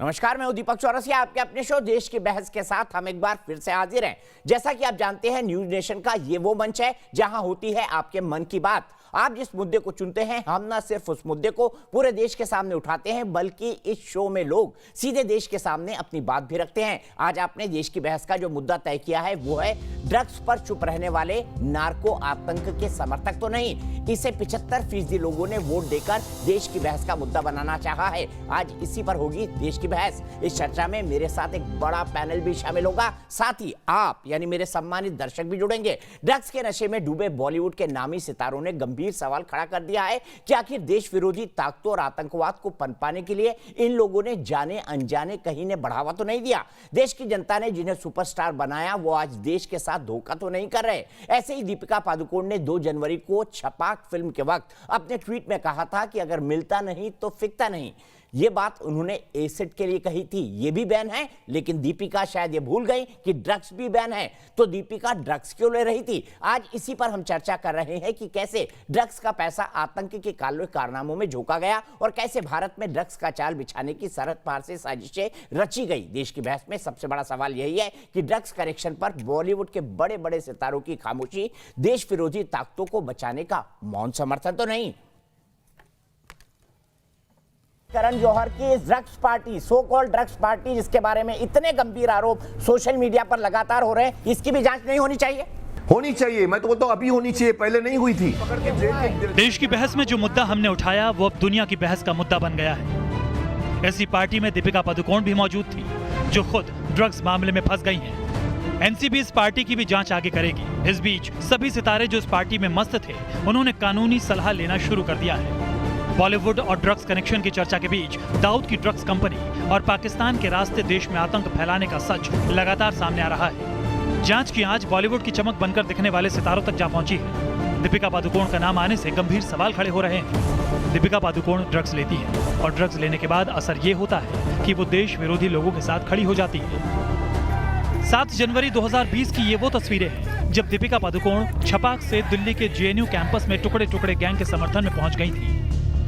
नमस्कार, मैं हूं दीपक चौरसिया। आपके अपने शो देश की बहस के साथ हम एक बार फिर से हाजिर हैं। जैसा कि आप जानते हैं, न्यूज नेशन का ये वो मंच है जहां होती है आपके मन की बात। आप जिस मुद्दे को चुनते हैं, हम ना सिर्फ उस मुद्दे को पूरे देश के सामने उठाते हैं, बल्कि इस शो में लोग सीधे देश के सामने अपनी बात भी रखते हैं। आज आपने देश की बहस का जो मुद्दा तय किया है वो है ड्रग्स पर चुप रहने वाले नार्को आतंक के समर्थक तो नहीं, इसे 75% लोगों ने वोट देकर देश की बहस का मुद्दा बनाना चाहा है। आज इसी पर होगी देश की बहस। इस चर्चा में मेरे साथ एक बड़ा पैनल भी शामिल होगा, साथ ही आप यानी मेरे सम्मानित दर्शक भी जुड़ेंगे। ड्रग्स के नशे में डूबे बॉलीवुड के नामी सितारों ने गंभीर सवाल खड़ा कर दिया है कि आखिर देश विरोधी ताकतों और आतंकवाद को पनपाने के लिए इन लोगों ने जाने अनजाने कहीं ने बढ़ावा तो नहीं दिया। देश की जनता ने जिन्हें सुपरस्टार बनाया वो आज देश के साथ धोखा तो नहीं कर रहे। ऐसे ही दीपिका पादुकोण ने 2 जनवरी को छपाक फिल्म के वक्त अपने ट्वीट में कहा था कि अगर मिलता नहीं तो फिकता नहीं। ये बात उन्होंने एसिड के लिए कही थी। ये भी बैन है, लेकिन दीपिका शायद ये भूल गई कि ड्रग्स भी बैन है। तो दीपिका ड्रग्स क्यों ले रही थी? आज इसी पर हम चर्चा कर रहे हैं कि कैसे ड्रग्स का पैसा आतंक के काले कारनामों में झोंका गया और कैसे भारत में ड्रग्स का जाल बिछाने की सरहद पार से साजिशें रची गई। देश की बहस में सबसे बड़ा सवाल यही है कि ड्रग्स करेक्शन पर बॉलीवुड के बड़े बड़े सितारों की खामोशी देश विरोधी ताकतों को बचाने का मौन समर्थन तो नहीं। करण जौहर की drugs party, so called drugs party, जिसके बारे में इतने गंभीर आरोप सोशल मीडिया पर लगातार हो रहे हैं, इसकी भी जांच नहीं होनी चाहिए? होनी चाहिए। मैं तो बोलता हूं अभी होनी चाहिए, पहले नहीं हुई थी। देश की बहस में जो मुद्दा हमने उठाया वो अब दुनिया की बहस का मुद्दा बन गया है। ऐसी पार्टी में दीपिका पादुकोण भी मौजूद थी, जो खुद ड्रग्स मामले में फंस गई हैं। एनसीबी इस पार्टी की भी जांच आगे करेगी। इस बीच सभी सितारे जो इस पार्टी में मस्त थे, उन्होंने कानूनी सलाह लेना शुरू कर दिया है। बॉलीवुड और ड्रग्स कनेक्शन की चर्चा के बीच दाऊद की ड्रग्स कंपनी और पाकिस्तान के रास्ते देश में आतंक फैलाने का सच लगातार सामने आ रहा है। जांच की आंच बॉलीवुड की चमक बनकर दिखने वाले सितारों तक जा पहुंची है। दीपिका पादुकोण का नाम आने से गंभीर सवाल खड़े हो रहे हैं। दीपिका पादुकोण ड्रग्स लेती है और ड्रग्स लेने के बाद असर ये होता है कि वो देश विरोधी लोगों के साथ खड़ी हो जाती है। 7 जनवरी 2020 की ये वो तस्वीरें हैं जब दीपिका पादुकोण छपाक से दिल्ली के जेएनयू कैंपस में टुकड़े टुकड़े गैंग के समर्थन में पहुंच गई थी।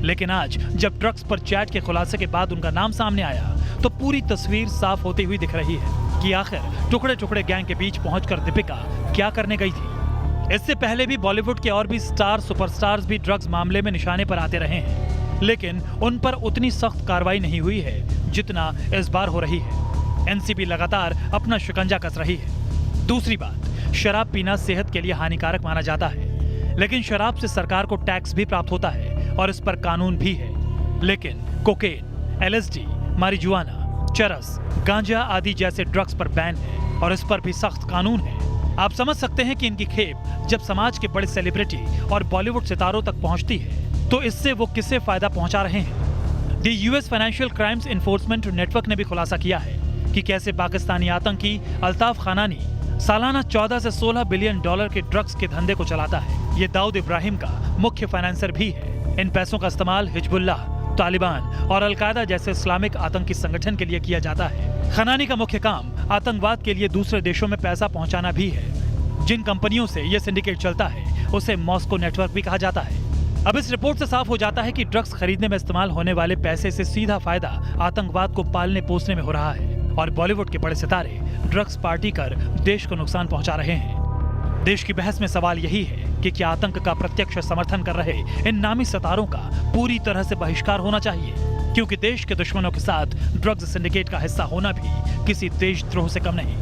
लेकिन आज जब ड्रग्स पर चैट के खुलासे के बाद उनका नाम सामने आया तो पूरी तस्वीर साफ होती हुई दिख रही है कि आखिर टुकड़े टुकड़े गैंग के बीच पहुंचकर दीपिका क्या करने गई थी। इससे पहले भी बॉलीवुड के और भी स्टार सुपरस्टार्स भी ड्रग्स मामले में निशाने पर आते रहे हैं, लेकिन उन पर उतनी सख्त कार्रवाई नहीं हुई है जितना इस बार हो रही है। एनसीबी लगातार अपना शिकंजा कस रही है। दूसरी बात, शराब पीना सेहत के लिए हानिकारक माना जाता है, लेकिन शराब से सरकार को टैक्स भी प्राप्त होता है और इस पर कानून भी है। लेकिन कोकेन, एलएसडी, मारिजुआना, चरस, गांजा आदि जैसे ड्रग्स पर बैन है और इस पर भी सख्त कानून है। आप समझ सकते हैं कि इनकी खेप जब समाज के बड़े सेलिब्रिटी और बॉलीवुड सितारों तक पहुंचती है तो इससे वो किसे फायदा पहुंचा रहे हैं। The US financial crimes enforcement network ने भी खुलासा किया है कि कैसे पाकिस्तानी आतंकी अल्ताफ खानानी सालाना 14 से 16 बिलियन डॉलर के ड्रग्स के धंधे को चलाता है। ये दाऊद इब्राहिम का मुख्य फाइनेंसर भी है। इन पैसों का इस्तेमाल हिजबुल्लाह, तालिबान और अलकायदा जैसे इस्लामिक आतंकी संगठन के लिए किया जाता है। खनानी का मुख्य काम आतंकवाद के लिए दूसरे देशों में पैसा पहुंचाना भी है। जिन कंपनियों से यह सिंडिकेट चलता है उसे मॉस्को नेटवर्क भी कहा जाता है। अब इस रिपोर्ट से साफ हो जाता है कि ड्रग्स खरीदने में इस्तेमाल होने वाले पैसे से सीधा फायदा आतंकवाद को पालने पोसने में हो रहा है और बॉलीवुड के बड़े सितारे ड्रग्स पार्टी कर देश को नुकसान पहुंचा रहे हैं। देश की बहस में सवाल यही है कि क्या आतंक का प्रत्यक्ष समर्थन कर रहे इन नामी सितारों का पूरी तरह से बहिष्कार होना चाहिए, क्योंकि देश के दुश्मनों के साथ ड्रग्स सिंडिकेट का हिस्सा होना भी किसी देशद्रोह से कम नहीं।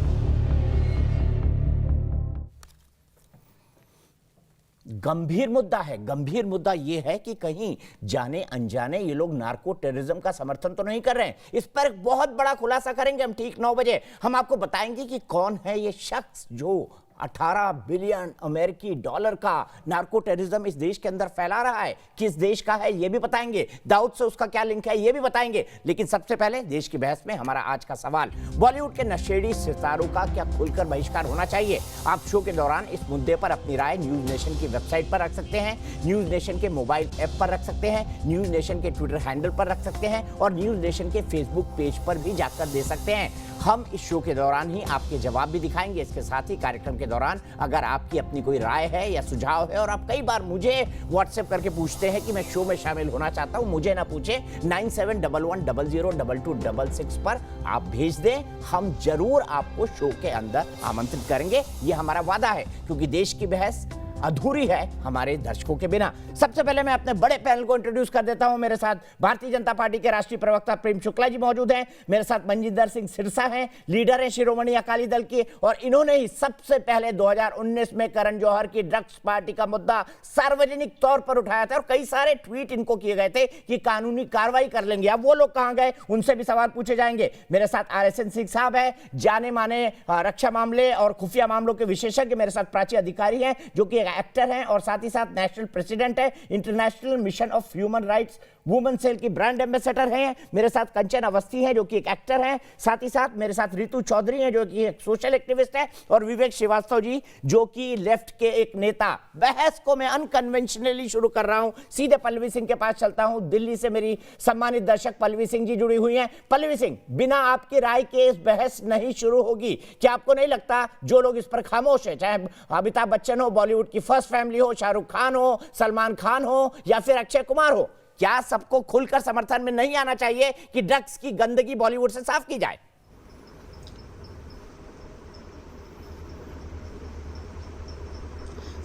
गंभीर मुद्दा है। गंभीर मुद्दा यह है कि कहीं जाने अनजाने ये लोग नार्को टेररिज्म का समर्थन तो नहीं कर रहे हैं। इस पर एक बहुत बड़ा खुलासा करेंगे हम ठीक 9 बजे। हम आपको बताएंगे कि कौन है ये शख्स जो 18 बिलियन अमेरिकी डॉलर का नार्को टेररिज्म इस देश के अंदर फैला रहा है। किस देश का है ये भी बताएंगे, दाऊद से उसका क्या लिंक है ये भी बताएंगे। लेकिन सबसे पहले देश की बहस में हमारा आज का सवाल, बॉलीवुड के नशेड़ी सितारों का क्या खुलकर बहिष्कार होना चाहिए? आप शो के दौरान इस मुद्दे पर अपनी राय न्यूज नेशन की वेबसाइट पर रख सकते हैं, न्यूज नेशन के मोबाइल ऐप पर रख सकते हैं, न्यूज नेशन के ट्विटर हैंडल पर रख सकते हैं और न्यूज नेशन के फेसबुक पेज पर भी जाकर दे सकते हैं। हम इस शो के दौरान ही आपके जवाब भी दिखाएंगे। इसके साथ ही कार्यक्रम के दौरान। अगर आपकी अपनी कोई राय है या सुझाव है और आप कई बार मुझे व्हाट्सएप करके पूछते हैं कि मैं शो में शामिल होना चाहता हूं, मुझे ना पूछे, 9711002266 पर आप भेज दें। हम जरूर आपको शो के अंदर आमंत्रित करेंगे, ये हमारा वादा है, क्योंकि देश की बहस अधूरी है हमारे दर्शकों के बिना। सबसे पहले मैं अपने बड़े पैनल को इंट्रोड्यूस कर देता हूं। मेरे साथ भारतीय जनता पार्टी के राष्ट्रीय प्रवक्ता प्रेम शुक्ला जी मौजूद हैं, मेरे साथ मनजिंदर सिंह सिरसा हैं, लीडर हैं शिरोमणि अकाली दल के, और इन्होंने ही सबसे पहले 2019 में करण जौहर की ड्रग्स पार्टी का मुद्दा सार्वजनिक तौर पर उठाया था और कई सारे ट्वीट इनको किए गए थे कि कानूनी कार्रवाई कर लेंगे। अब वो लोग कहां गए, उनसे भी सवाल पूछे जाएंगे। मेरे साथ RSN सिंह साहब है, जाने माने रक्षा मामले और खुफिया मामलों के विशेषज्ञ। मेरे साथ प्राची अधिकारी हैं जो कि एक्टर हैं और साथ ही साथ नेशनल प्रेसिडेंट है international mission of human rights women cell की ब्रांड एम्बेसडर हैं। मेरे साथ कंचन अवस्थी हैं जो कि एक एक्टर हैं। साथ ही साथ मेरे साथ रितु चौधरी हैं जो कि एक सोशल एक्टिविस्ट है, और विवेक श्रीवास्तव जी जो कि लेफ्ट के एक नेता। बहस को मैं अनकन्वेंशनली शुरू कर रहा हूं, सीधे पल्लवी सिंह के पास चलता हूं। दिल्ली से मेरी सम्मानित दर्शक पल्लवी सिंह जी जुड़ी हुई हैं। पल्लवी सिंह, बिना आपकी राय के इस बहस नहीं शुरू होगी। क्या आपको नहीं लगता जो लोग इस पर खामोश है, चाहे अमिताभ बच्चन हो, बॉलीवुड की फर्स्ट फैमिली हो, शाहरुख खान हो, सलमान खान हो या फिर अक्षय कुमार हो, क्या सबको खुलकर समर्थन में नहीं आना चाहिए कि ड्रग्स की गंदगी बॉलीवुड से साफ की जाए?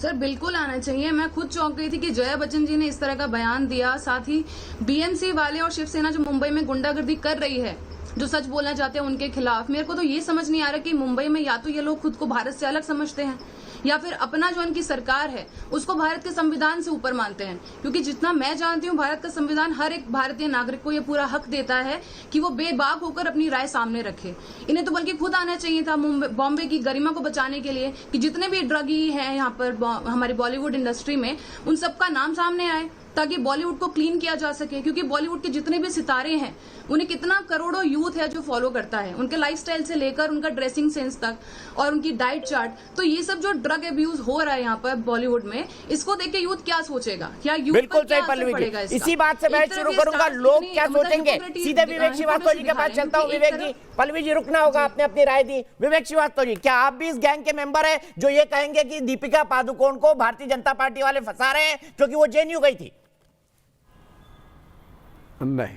सर बिल्कुल आना चाहिए। मैं खुद चौंक गई थी कि जया बच्चन जी ने इस तरह का बयान दिया। साथ ही BMC वाले और शिवसेना जो मुंबई में गुंडागर्दी कर रही है, जो सच बोलना चाहते हैं उनके खिलाफ, मेरे को तो ये समझ नहीं आ रहा कि मुंबई में या तो ये लोग खुद को भारत से अलग समझते हैं या फिर अपना जो इनकी सरकार है उसको भारत के संविधान से ऊपर मानते हैं। क्योंकि जितना मैं जानती हूँ, भारत का संविधान हर एक भारतीय नागरिक को ये पूरा हक देता है कि वो बेबाक होकर अपनी राय सामने रखे। इन्हें तो बल्कि खुद आना चाहिए था बॉम्बे की गरिमा को बचाने के लिए कि जितने भी ड्रगी हैं यहाँ पर हमारी बॉलीवुड इंडस्ट्री में, उन सबका नाम सामने आए ताकि बॉलीवुड को क्लीन किया जा सके। क्योंकि बॉलीवुड के जितने भी सितारे हैं, उन्हें कितना करोड़ों यूथ है जो फॉलो करता है, उनके लाइफस्टाइल से लेकर उनका ड्रेसिंग सेंस तक और उनकी डाइट चार्ट। तो ये सब जो ड्रग अब्यूज हो रहा है यहाँ पर बॉलीवुड में, इसको देख के यूथ क्या सोचेगा? क्या यूथ बिल्कुल पर क्या सही पल्लवी असर पड़ेगा जी, इसका? इसी बात से मैं शुरू करूंगा, लोग क्या सोचेंगे। सीधे विवेक श्रीवास्तव जी के पास चलता हूँ। विवेक जी, पल्लवी जी रुकना होगा, आपने अपनी राय दी। विवेक श्रीवास्तव जी, क्या आप भी इस गैंग के मेंबर हैं जो ये कहेंगे कि दीपिका पादुकोण को भारतीय जनता पार्टी वाले फंसा रहे हैं क्योंकि वो JNU गई थी? नहीं,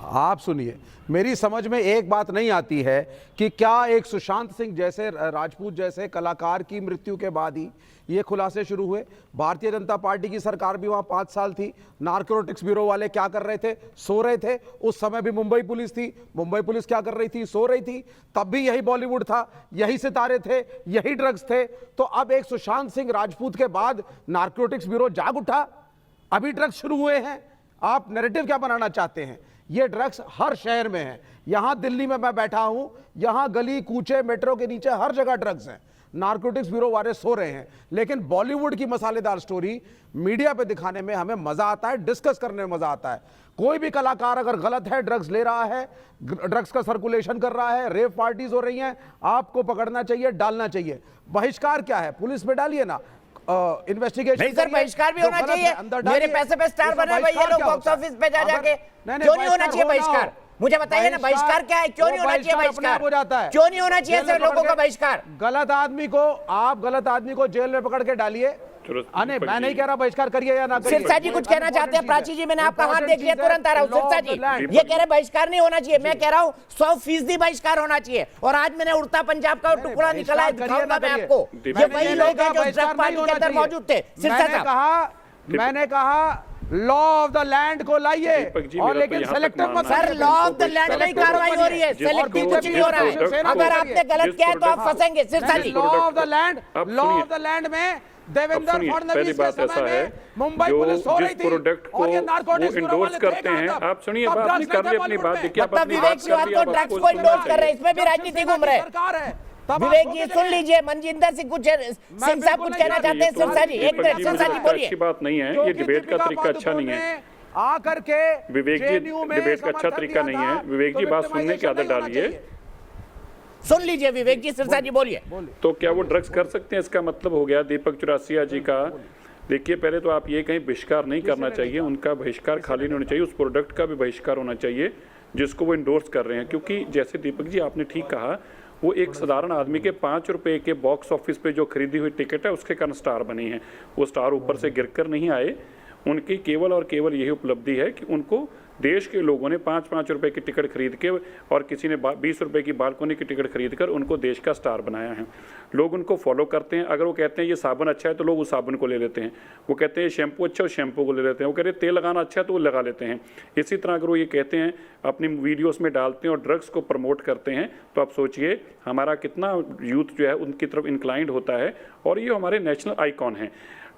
आप सुनिए, मेरी समझ में एक बात नहीं आती है कि क्या एक सुशांत सिंह जैसे राजपूत जैसे कलाकार की मृत्यु के बाद ही ये खुलासे शुरू हुए। भारतीय जनता पार्टी की सरकार भी वहां 5 साल थी। नार्कोटिक्स ब्यूरो वाले क्या कर रहे थे? सो रहे थे। उस समय भी मुंबई पुलिस थी। मुंबई पुलिस क्या कर रही थी? सो रही थी। तब भी यही बॉलीवुड था, यही सितारे थे, यही ड्रग्स थे। तो अब एक सुशांत सिंह राजपूत के बाद नार्कोटिक्स ब्यूरो जाग उठा, अभी ड्रग्स शुरू हुए हैं। आप नैरेटिव क्या बनाना चाहते हैं? ये ड्रग्स हर शहर में है। यहां दिल्ली में मैं बैठा हूं, यहां गली कूचे मेट्रो के नीचे हर जगह ड्रग्स हैं। नार्कोटिक्स ब्यूरो वाले सो रहे हैं। लेकिन बॉलीवुड की मसालेदार स्टोरी मीडिया पे दिखाने में हमें मजा आता है, डिस्कस करने में मजा आता है। कोई भी कलाकार अगर गलत है, ड्रग्स ले रहा है, ड्रग्स का सर्कुलेशन कर रहा है, रेव पार्टीज हो रही हैं, आपको पकड़ना चाहिए, डालना चाहिए। बहिष्कार क्या है? पुलिस पे डालिए ना, इन्वेस्टिगेशन नहीं सर, बहिष्कार भी होना चाहिए। मेरे पैसे पे स्टार बने भाई ये लोग बॉक्स ऑफिस पे जा जाके। क्यों नहीं होना चाहिए बहिष्कार? मुझे बताइए ना, बहिष्कार क्या है? क्यों नहीं होना चाहिए बहिष्कार? हो जाता है, क्यों नहीं होना चाहिए सर लोगों का बहिष्कार? गलत आदमी को, आप गलत आदमी को जेल में पकड़ के डालिए। अने मैं नहीं कह रहा बहिष्कार करिए या ना करिए। सिरसा जी कुछ कहना चाहते हैं? प्राची जी, मैंने आपका हाथ देख लिया, तुरंत आ रहा हूँ। सिरसा जी ये कह रहे बहिष्कार नहीं होना चाहिए, मैं कह रहा हूँ 100% बहिष्कार होना चाहिए। और आज मैंने उड़ता पंजाब का टुकड़ा निकला है, दिखाऊंगा मैं आपको। ये वही लोग हैं जो ड्रग पार्टी के अंदर मौजूद थे। सिरसा साहब, मैंने कहा लॉ ऑफ द लैंड को लाइए, और लेकिन सेलेक्टिव मत। Sir law of the land में कार्रवाई हो रही है, सेलेक्टिव कुछ नहीं हो रहा है। अगर आपने गलत किया है तो आप फंसेंगे। सिरसा जी, लॉ ऑफ द लैंड में देवेंद्र फडणवीस के समय में मुंबई पुलिस हो रही थी और ये नार्कोटिक्स इंडोर्स करते हैं। आप सुनिए, आप कर ले अपनी बात, देखिए आप मतलब विवेक श्रीवास्तव ड्रग्स को इंडोर्स कर रहे हैं, इसमें भी राजनीति घूम रहे हैं। विवेक जी सुन लीजिए, मनजिंदर सिंह सिंह साहब कुछ कहना चाहते हैं। सिरसा जी एक मिनट, सिरसा जी बोलिए। अच्छी बात नहीं है, ये डिबेट का तरीका अच्छा नहीं है। आकर के विवेक जी, डिबेट का अच्छा तरीका नहीं है। विवेक जी बात सुनने की आदत डालिए। सुन लीजिए विवेक जी, सिरसा जी बोलिए। तो क्या वो ड्रग्स कर सकते हैं? इसका मतलब हो गया दीपक चौरसिया जी का। देखिए, पहले तो आप ये कहीं बहिष्कार नहीं करना चाहिए, उनका बहिष्कार खाली नहीं होना चाहिए, उस प्रोडक्ट का भी बहिष्कार होना चाहिए जिसको वो इंडोर्स कर रहे हैं। क्योंकि जैसे दीपक जी आपने ठीक कहा, वो एक साधारण आदमी के 5 रुपए के बॉक्स ऑफिस पे जो खरीदी हुई टिकट है उसके कारण स्टार बनी है। वो स्टार ऊपर से गिरकर नहीं आए, उनकी केवल और केवल यही उपलब्धि है कि उनको देश के लोगों ने 5-5 रुपए की टिकट खरीद के और किसी ने 20 रुपए की बालकोनी की टिकट खरीद कर उनको देश का स्टार बनाया है। लोग उनको फॉलो करते हैं। अगर वो कहते हैं ये साबुन अच्छा है तो लोग उस साबुन को ले लेते हैं। वो कहते हैं ये शैम्पू अच्छा है, उस शैम्पू को ले लेते हैं। वो कह रहे हैं तेल लगाना अच्छा है तो वो लगा लेते हैं। इसी तरह अगर वो ये कहते हैं, अपनी वीडियोस में डालते हैं और ड्रग्स को प्रमोट करते हैं, तो आप सोचिए हमारा कितना यूथ जो है उनकी तरफ इंक्लाइंड होता है। और ये हमारे नेशनल आइकॉन हैं।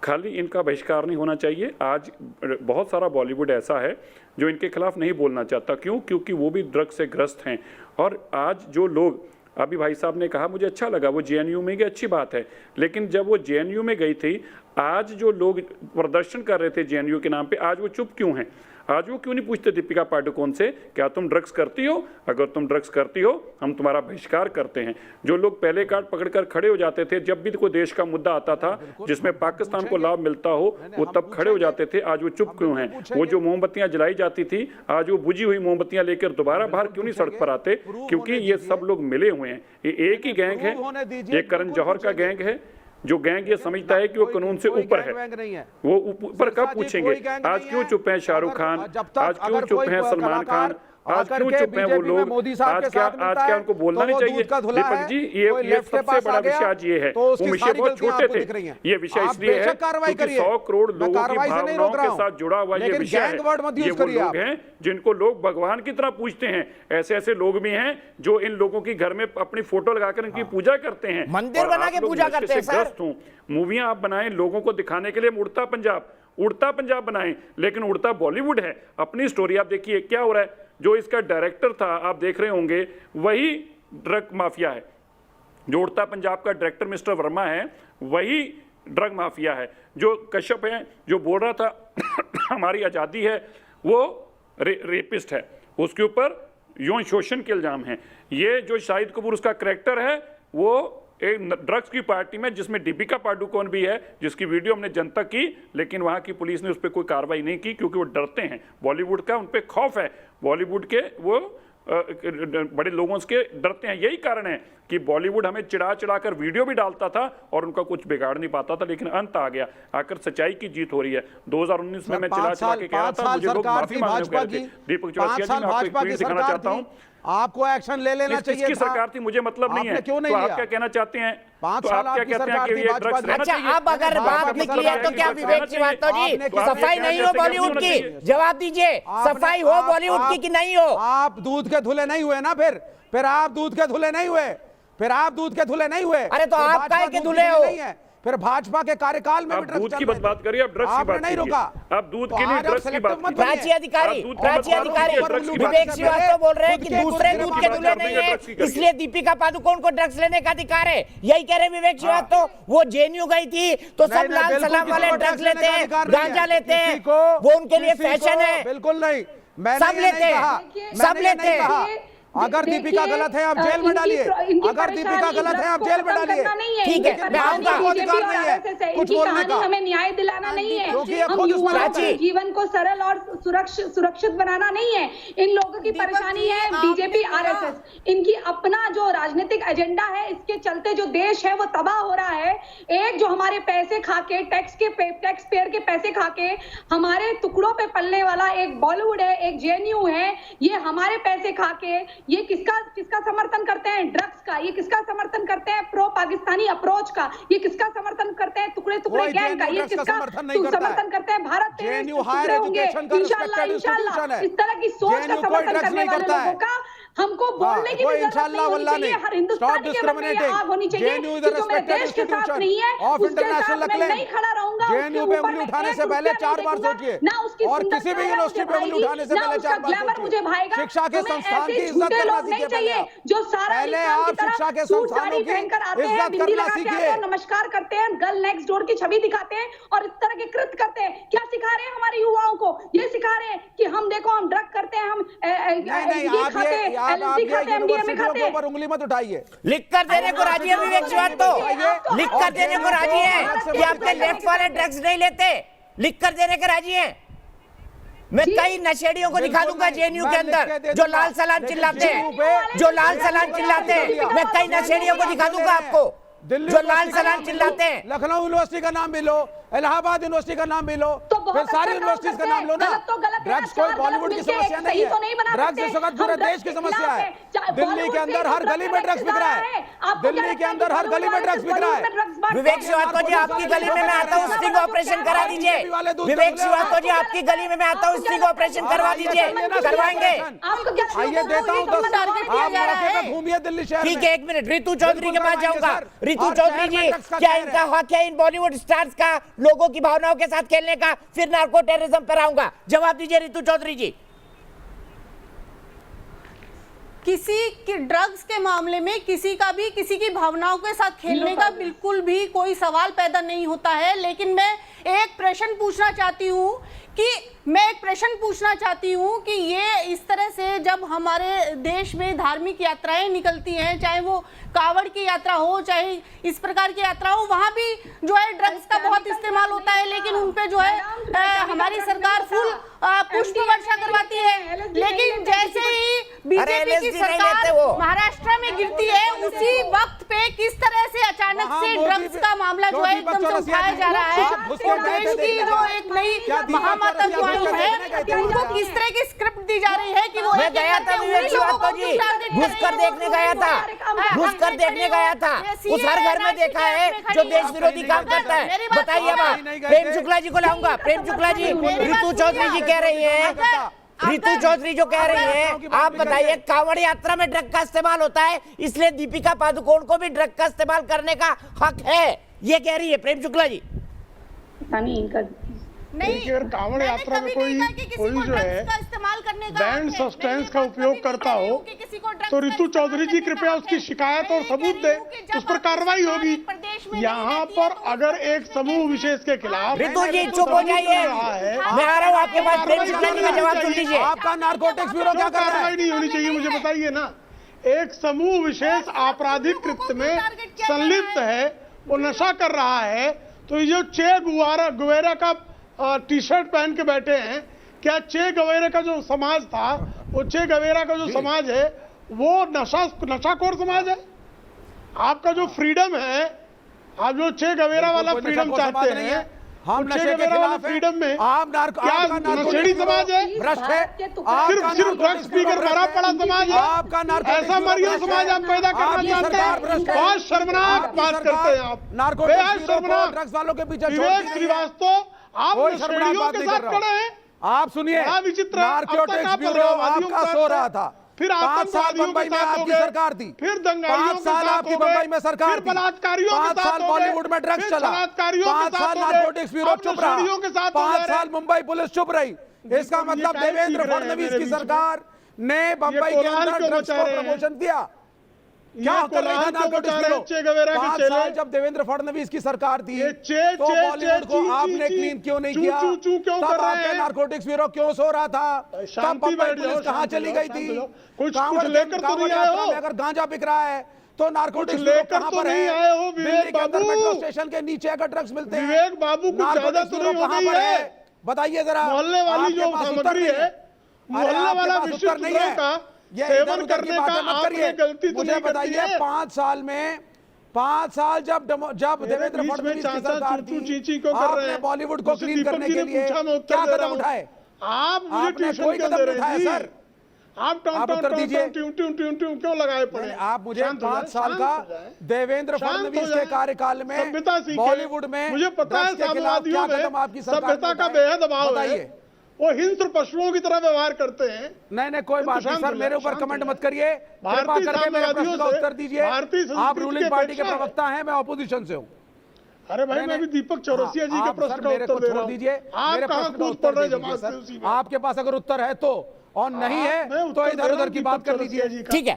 खाली इनका बहिष्कार नहीं होना चाहिए। आज बहुत सारा बॉलीवुड ऐसा है जो इनके खिलाफ नहीं बोलना चाहता। क्यों? क्योंकि वो भी ड्रग्स से ग्रस्त हैं। और आज जो लोग, अभी भाई साहब ने कहा, मुझे अच्छा लगा, वो जेएनयू में गई, अच्छी बात है। लेकिन जब वो जेएनयू में गई थी, आज जो लोग प्रदर्शन कर रहे थे जेएनयू के नाम पे, आज वो चुप क्यों हैं? आज वो क्यों नहीं पूछते दीपिका पादुकोण से क्या तुम ड्रग्स करती हो? अगर तुम ड्रग्स करती हो हम तुम्हारा बहिष्कार करते हैं। जो लोग पहले कार्ड पकड़कर खड़े हो जाते थे जब भी कोई देश का मुद्दा आता था जिसमें पाकिस्तान को लाभ मिलता हो, वो तब खड़े हो जाते थे। आज वो चुप क्यों हैं? वो जो मोमबत्तियां जलाई जाती थी, आज वो बुझी हुई मोमबत्तियां लेकर दोबारा बाहर क्यों नहीं सड़क पर आते? क्योंकि ये सब लोग मिले हुए हैं। ये एक ही गैंग है, ये करण जौहर का गैंग है। जो गैंग ये समझता है कि वो कानून से ऊपर है, वो ऊपर कब पूछेंगे? आज क्यों चुप हैं शाहरुख खान? आज क्यों चुप हैं सलमान खान? आज क्यों चुप हैं वो लोग? आज क्या उनको बोलना नहीं चाहिए? दीपक जी, ये सबसे बड़ा विषय आज ये है। वो विषय बहुत छोटे थे। ये विषय इसलिए है क्योंकि 100 करोड़ लोगों की भावनाओं के साथ जुड़ा हुआ ये विषय है। ये वो लोग हैं जिनको लोग भगवान की तरह पूजते हैं। ऐसे ऐसे लोग भी हैं जो इन लोगों की घर में अपनी फोटो लगाकर इनकी पूजा करते हैं, मंदिर बना के पूजा करते हैं सर। मूवियां आप बनाएं लोगों को दिखाने के लिए, उड़ता पंजाब बनाएं, लेकिन उड़ता बॉलीवुड है। अपनी स्टोरी आप देखिए क्या हो रहा है। जो इसका डायरेक्टर था, आप देख रहे होंगे, वही ड्रग माफिया है। जो उड़ता पंजाब का डायरेक्टर मिस्टर वर्मा है, वही ड्रग माफिया है। जो कश्यप है, जो बोल रहा था हमारी आज़ादी है, वो रेपिस्ट है। उसके ऊपर यौन शोषण के इल्जाम हैं। ये जो शाहिद कपूर उसका करैक्टर है, वो एक ड्रग्स की पार्टी में जिसमें दीपिका पादुकोण भी है, जिसकी वीडियो हमने जनता की, लेकिन वहां की पुलिस ने उस पर कोई कार्रवाई नहीं की क्योंकि वो डरते हैं। बॉलीवुड का उन पर खौफ है। बॉलीवुड के वो बड़े लोगों से डरते हैं। यही कारण है कि बॉलीवुड हमें चिढ़ा कर वीडियो भी डालता था और उनका कुछ बिगाड़ नहीं पाता था, लेकिन अंत आ गया। आकर सच्चाई की जीत हो रही है। 2019 में मैं चिढ़ा के कह रहा था, मुझे लोग माफी मांगने को कह रहे थे। दीपक चौरसिया जी, मैं आपको एक ट्वीट दिखाना चाहता हूं। आपको एक्शन ले लेना चाहिए किसकी सरकार थी मुझे मतलब नहीं है। क्यों नहीं तो आप क्या कहना चाहते हैं? 5 तो साल आप क्या आपकी कहते हैं सरकार कि थी, ये ड्रग्स लेना अच्छा, चाहिए? अब अगर बात निकली है तो क्या विवेक श्रीवास्तव जी सफाई नहीं हो बॉलीवुड की? जवाब दीजिए, सफाई हो बॉलीवुड की कि नहीं हो? आप दूध के धुले नहीं हुए ना। फिर आप दूध के धुले नहीं हुए। अरे तो आप काहे के धुले हो? फिर भाजपा के कार्यकाल में आप दूध की बात करिए, आप ड्रग्स की बात नहीं कीजिए। रोका। आप दूध के लिए ड्रग्स की बात कीजिए। राज्य अधिकारी विवेक श्रीवास्तव बोल रहे हैं कि दूसरे दूध के धुले नहीं है, इसलिए दीपिका पादुकोण को ड्रग्स लेने का अधिकार है। यही कह रहे विवेक श्रीवास्तव। वो जेएनयू गई थी तो सब लाल सलाम वाले ड्रग्स लेते हैं, गांजा लेते हैं, वो उनके लिए फैशन है। बिल्कुल नहीं, सब लेते हैं। अगर दीपिका गलत है आप जेल में डालिए। अगर दीपिका गलत है आप जेल में डालिए। ठीक है, मैं आऊंगा। अधिकार नहीं है कुछ बोलने का। हमें न्याय दिलाना नहीं है, क्योंकि हम खुद युवाओं के जीवन को सरल और सुरक्षित बनाना नहीं है। इन लोगों की परेशानी है बीजेपी आरएसएस। इनकी अपना जो राजनीतिक एजेंडा है, इसके चलते जो देश है वो तबाह हो रहा है। एक जो हमारे पैसे खाके, टैक्स पेयर के पैसे खाके हमारे टुकड़ों पे पलने वाला एक बॉलीवुड है, एक जेएनयू है। ये हमारे पैसे खाके ये किसका समर्थन करते हैं? ड्रग्स का। ये किसका समर्थन करते हैं? प्रो पाकिस्तानी अप्रोच का। ये किसका समर्थन करते हैं? टुकड़े गैंग का। ये किसका समर्थन करते हैं? भारत इंशाल्लाह इस तरह की सोच का समर्थन करने वाले लोगों का हमको बोलने की जरूरत नहीं। हर हिंदुस्तानी के मन में ये आग होनी चाहिए कि जो मेरे देश के साथ नहीं है उसके साथ मैं नहीं खड़ा रहूंगा। जेएनयू पे उंगली उठाने से पहले 4 बार सोचिए, और किसी भी यूनिवर्सिटी पे उंगली उठाने से पहले 4 बार सोचिए। शिक्षा के संस्थान की इज्जत करना सीखिए। जो सारा पहले आप शिक्षा के संस्थानों की इज्जत करना सीखिए। नमस्कार करते हैं, गर्ल नेक्स्ट डोर की छवि दिखाते हैं और इस तरह के कृत्य करते हैं। क्या सिखा रहे हैं हमारे युवाओं को? ये सिखा रहे हैं कि हम देखो, हम ड्रग करते हैं, हम ऊपर उंगली मत उठाइए। लिख कर देने को राजी है विवेक श्रीवास्तव, लिख कर देने को राजी है कि आपके लेफ्ट वाले ड्रग्स नहीं लेते, लिख कर देने के राजी हैं। मैं कई नशेड़ियों को दिखा दूंगा जेएनयू के अंदर जो लाल सलाम चिल्लाते हैं, जो लाल सलाम चिल्लाते हैं। मैं कई नशेड़ियों को दिखा दूंगा आपको जो लाल सलाम चिल्लाते हैं। लखनऊ यूनिवर्सिटी का नाम भी लो, इलाहाबाद यूनिवर्सिटी का नाम भी लो, फिर सारी यूनिवर्सिटीज का नाम लो ना। ड्रग्स कोई बॉलीवुड की समस्या नहीं है, ड्रग्स इस वक्त पूरे देश की समस्या है। दिल्ली के अंदर हर गली में ड्रग्स बिक रहा है, दिल्ली के अंदर हर गली में ड्रग्स बिक रहा है। विवेक श्रीवास्तव जी, आपकी गली में मैं आता हूँ, स्टिंग ऑपरेशन करा दीजिए। विवेक श्रीवास्तव जी, आपकी गली में मैं आता हूँ, स्टिंग ऑपरेशन करवा दीजिए। करवाएंगे, आइए देता हूँ 10, आप मौके पे घूमिए दिल्ली शहर में। ठीक है, 1 मिनट, रितु चौधरी के पास जाऊंगा। रितु चौधरी जी, क्या इनका हक है इन बॉलीवुड स्टार्स का लोगों की भावनाओं के साथ खेलने का? फिर नार्को टेररिज्म पर आऊंगा, जवाब दीजिए रितु चौधरी जी। किसी की ड्रग्स के मामले में किसी का भी किसी की भावनाओं के साथ खेलने का बिल्कुल भी कोई सवाल पैदा नहीं होता है। लेकिन मैं एक प्रश्न पूछना चाहती हूँ कि ये इस तरह से जब हमारे देश में धार्मिक यात्राएं निकलती हैं, चाहे वो कावड़ की यात्रा हो, चाहे इस प्रकार की यात्रा हो, वहां भी जो है ड्रग्स का बहुत इस्तेमाल होता है, लेकिन उन पे जो है हमारी सरकार फुल पुष्प वर्षा करवाती है। लेकिन जैसे ही बीजेपी की सरकार महाराष्ट्र में गिरती है, उसी वक्त पे किस तरह से अचानक से ड्रग्स का मामला जो है एकदम से उठाया जा रहा है। और देश की जो एक नई महामाता जो आई है, उनको किस तरह की स्क्रिप्ट दी जा रही है कि वो मैं गया था विवेक श्रीवास्तव जी, घुसकर देखने गया था, उस हर घर में देखा है जो देश विरोधी काम करता है। बताइए अब, प्रेम शुक्ला जी को लाऊंगा। प्रेम शुक्ला जी, रितु चौधरी जी कह रही है, रितु चौधरी जो कह रही है, आप बताइए, कांवड़ यात्रा में ड्रग का इस्तेमाल होता है, इसलिए दीपिका पादुकोण को भी ड्रग का इस्तेमाल करने का हक है, ये कह रही है प्रेम शुक्ला जी। देखिए, अगर कांवड़ यात्रा में कोई जो है बैंड सब्सटेंस का उपयोग करता हो तो रितु चौधरी जी कृपया उसकी शिकायत और सबूत दे, उस पर कार्रवाई होगी। यहाँ पर अगर एक समूह विशेष के खिलाफ रितु जी चुप हो जाइए, मैं आ रहा हूँ आपके पास। प्रेम शुक्ला जी का जवाब सुन लीजिए। आपका नारकोटिक्स ब्यूरो क्या कर रहा है? कार्रवाई नहीं होनी चाहिए, मुझे बताइए ना। एक समूह विशेष आपराधिक कृत्य में संलिप्त है, वो नशा कर रहा है, तो ये जो चे गुवेरा का टी शर्ट पहन के बैठे हैं, क्या चे गवेरा का जो समाज था, वो चे गवेरा का जो समाज है वो नशाखोर समाज है? आपका जो फ्रीडम है, आप जो चे गवेरा वाला फ्रीडम चाहते हैं, हम नशे के खिलाफ फ्रीडम में आप नशेड़ी समाज है, भ्रष्ट है, सिर्फ ड्रग्स पीकर मरा पड़ा समाज है, आपका ऐसा मरिया समाज आप पैदा करना चाहते हैं। बहुत शर्मनाक बात करते हैं आप, बेहद शर्मनाक। ड्रग्स वालों के पीछे विवेक श्रीवास्तव, आप नशेड़ियों के साथ खड़े हैं। आप सुनिए, विचित्र, नारकोटिक्स ब्यूरो आपका सो रहा था, फिर 5 साल बंबई में आपकी सरकार थी, फिर 5 साल आपकी बंबई में सरकार थी, 5 साल बॉलीवुड में ड्रग्स चला, 5 साल नारकोटिक्स ब्यूरो चुप रहा, 5 साल मुंबई पुलिस चुप रही। इसका मतलब देवेंद्र फडणवीस की सरकार ने बंबई के अंदर ड्रग्स को प्रमोशन दिया। क्या कर रही थी नारकोटिक्स ब्यूरो? 5 साल जब देवेंद्र फडणवीस की सरकार थी तो बॉलीवुड को आपने क्लीन क्यों नहीं किया? तब आपके नारकोटिक्स ब्यूरो क्यों सो रहा था? तब बंबई पुलिस कहां चली गई थी? कांवड़ यात्रा में अगर गांजा बिक रहा है तो नारकोटिक्स ब्यूरो कहां पर है? दिल्ली के अंदर मेट्रो स्टेशन के नीचे अगर ड्रग्स मिलते हैं, विवेक बाबू नारकोटिक्स ब्यूरो कहां पर है? बताइए जरा। मोहल्ले वाली जो सामग्री है, मोहल्ले वाला विशिष्ट नहीं का सेवन करने का आपने गलती तो नहीं करती है। 5 साल में 5 साल जब देवेंद्र फडणवीस की सरकार थी, आपने बॉलीवुड को क्लीन करने के लिए क्या कदम उठाए? आप मुझे ट्यूशन कोई कदम नहीं उठाया सर। आप क्यों लगाए पड़े? आप मुझे 5 साल का देवेंद्र फडणवीस के कार्यकाल में बॉलीवुड में मुझे पता है साम्यवादियों में सभ्यता का बेहद अभाव है, वो हिंस्र पशुओं की तरह व्यवहार करते हैं। नहीं कोई बात नहीं सर, मेरे ऊपर कमेंट मत करिए, कृपा करके मेरे प्रश्न का उत्तर दीजिए। आप रूलिंग पार्टी के प्रवक्ता हैं, मैं ऑपोजिशन से हूं। अरे भाई, मैं भी दीपक चौरसिया जी के प्रश्न का उत्तर दे रहा हूं। मेरे प्रश्न का उत्तर दीजिए। आपके पास अगर उत्तर है तो, और नहीं है तो इधर उधर की बात कर लीजिए। ठीक है,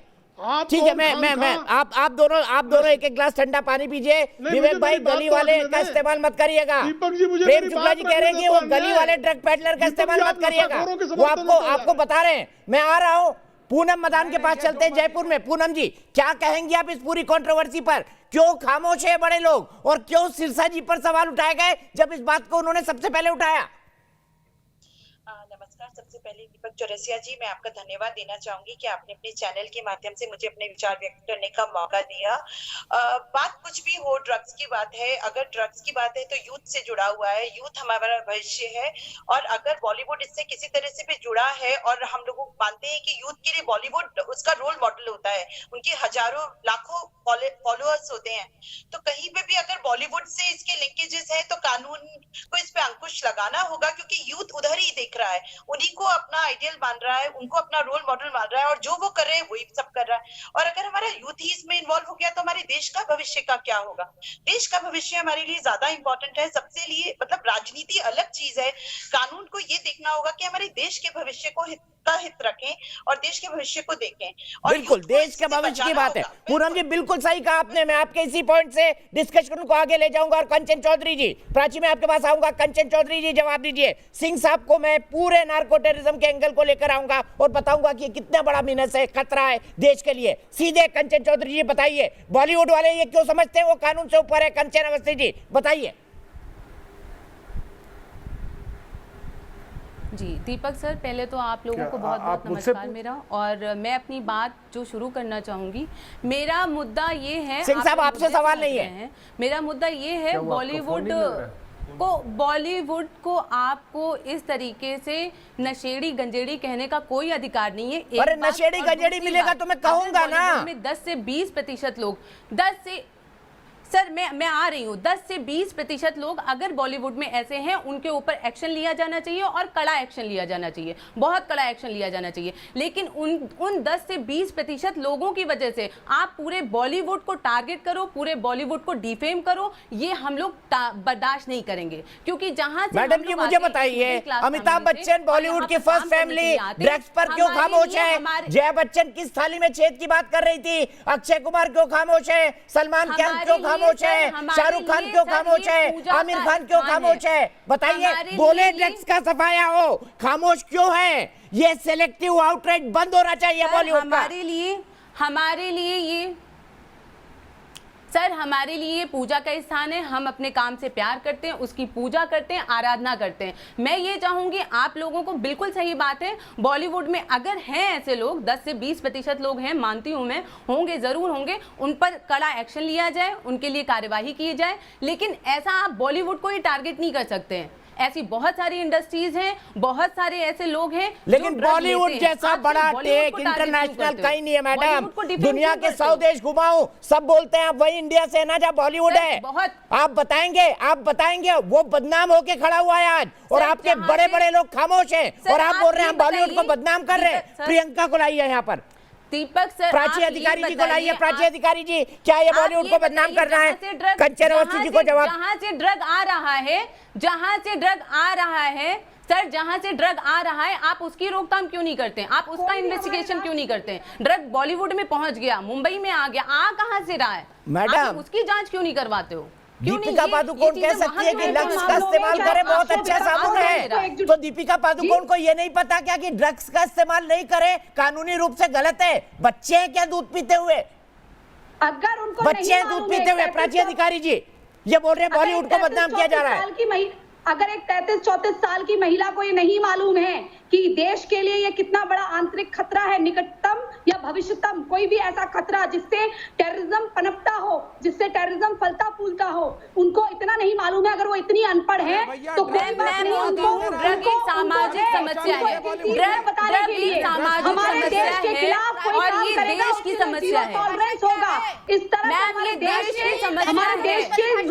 ठीक है, मैं आप दोनों एक ग्लास ठंडा पानी पीजिए। विवेक भाई, गली वाले का इस्तेमाल मत करिएगा। प्रेम शुक्ला जी कह रहे हैं कि वो गली वाले ड्रग पेडलर का इस्तेमाल मत करिएगा, वो आपको बता रहे हैं। मैं आ रहा हूँ, पूनम मदान के पास चलते हैं जयपुर में। पूनम जी, क्या कहेंगी आप इस पूरी कंट्रोवर्सी पर? क्यों खामोश है बड़े लोग, और क्यों सिरसा जी पर सवाल उठाए गए जब इस बात को उन्होंने सबसे पहले उठाया? नमस्कार। सबसे पहले दीपक चौरसिया जी, मैं आपका धन्यवाद देना चाहूंगी कि आपने अपने चैनल के माध्यम से मुझे अपने विचार व्यक्त करने का मौका दिया। बात कुछ भी हो, ड्रग्स की बात है, अगर ड्रग्स की बात है तो यूथ से जुड़ा हुआ है, यूथ हमारा भविष्य है। और अगर बॉलीवुड इससे किसी तरह से भी जुड़ा है, और हम लोग मानते हैं कि यूथ के लिए बॉलीवुड उसका रोल मॉडल होता है, उनके हजारों लाखों फॉलोअर्स होते हैं, तो कहीं पे भी अगर बॉलीवुड से इसके लिंकेजेस है तो कानून को इस पे अंकुश लगाना होगा, क्योंकि यूथ उधर ही देख रहा है, उन्हीं को अपना आइडियल मान रहा है, उनको अपना रोल मॉडल मान रहा है, और जो वो कर रहे हैं वही सब कर रहा है। और अगर हमारा यूथ ही इसमें इन्वॉल्व हो गया तो हमारे देश का भविष्य का क्या होगा? देश का भविष्य हमारे लिए ज्यादा इंपॉर्टेंट है। सबसे लिए मतलब राजनीति अलग चीज है, कानून को ये देखना होगा कि हमारे देश के भविष्य को हित रखें और देश के भविष्य को देखें। और बिल्कुल देश के भविष्य की बात है पूनम जी, बिल्कुल सही कहा आपने। मैं आपके इसी पॉइंट से डिस्कशन को आगे ले जाऊंगा। और कंचन चौधरी जी, प्राची मैं आपके पास आऊंगा। कंचन चौधरी जी जवाब दीजिए। सिंह साहब को मैं पूरे नार्को टेररिज्म के एंगल को लेकर आऊंगा और बताऊंगा कि कितना बड़ा मीनस है, खतरा है देश के लिए। सीधे कंचन चौधरी जी बताइए, बॉलीवुड वाले ये क्यों समझते हैं वो कानून से ऊपर है? कंचन अवस्थी जी बताइए। जी दीपक सर, पहले तो आप लोगों को बहुत बहुत नमस्कार मेरा। और मैं अपनी बात जो शुरू करना चाहूँगी, मेरा मुद्दा ये है, सिंह साहब आपसे सवाल नहीं है, मेरा मुद्दा ये है बॉलीवुड को आपको इस तरीके से नशेड़ी गंजेड़ी कहने का कोई अधिकार नहीं है। अरे नशेड़ी गंजेड़ी मिलेगा तो मैं कहूंगा ना। में 10 से 20% लोग, 10 से सर मैं आ रही हूँ, 10 से 20% लोग अगर बॉलीवुड में ऐसे हैं, उनके ऊपर एक्शन लिया जाना चाहिए और कड़ा एक्शन लिया जाना चाहिए, बहुत कड़ा एक्शन लिया जाना चाहिए। लेकिन उन 10 से 20% लोगों की वजह से आप पूरे बॉलीवुड को टारगेट करो, पूरे बॉलीवुड को डिफेम करो, ये हम लोग बर्दाश्त नहीं करेंगे। क्योंकि जहां से मैडम जी मुझे बताइए, अमिताभ बच्चन बॉलीवुड की फर्स्ट फैमिली ड्रग्स पर क्यों खामोश है? जया बच्चन किस थाली में छेद की बात कर रही थी? अक्षय कुमार क्यों खामोश है? सलमान खान क्यों खामोश है? शाहरुख खान क्यों खामोश है? आमिर खान क्यों खामोश है? बताइए, बोले ड्रग्स का सफाया हो, खामोश क्यों है? ये सिलेक्टिव आउटरीच बंद होना चाहिए बॉलीवुड का। हमारे लिए ये पूजा का स्थान है। हम अपने काम से प्यार करते हैं, उसकी पूजा करते हैं, आराधना करते हैं। मैं ये चाहूंगी आप लोगों को, बिल्कुल सही बात है, बॉलीवुड में अगर हैं ऐसे लोग, 10 से 20% लोग हैं, मानती हूं मैं, होंगे, जरूर होंगे, उन पर कड़ा एक्शन लिया जाए, उनके लिए कार्यवाही की जाए। लेकिन ऐसा आप बॉलीवुड को ही टारगेट नहीं कर सकते हैं। ऐसी बहुत सारी इंडस्ट्रीज हैं, बहुत सारे ऐसे लोग हैं, लेकिन बॉलीवुड जैसा बड़ा टेक इंटरनेशनल कहीं नहीं है मैडम। दुनिया के 100 देश घुमाऊं, सब बोलते हैं आप वही इंडिया से ना, जहाँ बॉलीवुड है। आप बताएंगे वो बदनाम होके खड़ा हुआ है आज, और आपके बड़े बड़े लोग खामोश हैं, और आप बोल रहे हैं बॉलीवुड को बदनाम कर रहे हैं। प्रियंका को लाइए यहाँ पर, दीपक सर, प्राची अधिकारी जी को लाइए। प्राची अधिकारी जी, क्या ये बॉलीवुड को बदनाम कर रहा है? कंचन अवस्थी जी को जवाब। जहां से ड्रग आ रहा है सर, जहां से ड्रग आ रहा है, आप उसकी रोकथाम क्यों नहीं करते हैं? आप उसका इन्वेस्टिगेशन क्यों नहीं करते हैं? ड्रग बॉलीवुड में पहुंच गया, मुंबई में आ गया, कहां से रहा है मैडम? उसकी जांच क्यों नहीं करवाते हो? दीपिका पादुकोण कह सकती है कि ड्रग्स का इस्तेमाल करे, बहुत अच्छा साबुन है, तो दीपिका पादुकोण को ये नहीं पता क्या कि ड्रग्स का इस्तेमाल नहीं करे कानूनी रूप से गलत है? बच्चे हैं क्या दूध पीते हुए? अगर उनको बच्चे हैं दूध पीते हुए? प्राची अधिकारी जी ये बोल रहे हैं बॉलीवुड को बदनाम किया जा रहा है। अगर एक 33-34 साल की महिला को ये नहीं मालूम है कि देश के लिए ये कितना बड़ा आंतरिक खतरा है, निकटतम या भविष्यतम कोई भी ऐसा खतरा जिससे टेररिज्म पनपता हो, जिससे टेररिज्म फलता फूलता हो, उनको इतना नहीं मालूम है, अगर वो इतनी अनपढ़ है तो कोई बात नहीं। ड्रग एक सामाजिक समस्या है, बताने के लिए हमारे देश के खिलाफ कोई काम करेगा उसकी समस्या है, टॉलरेंस होगा। इस तरह हमारे देश की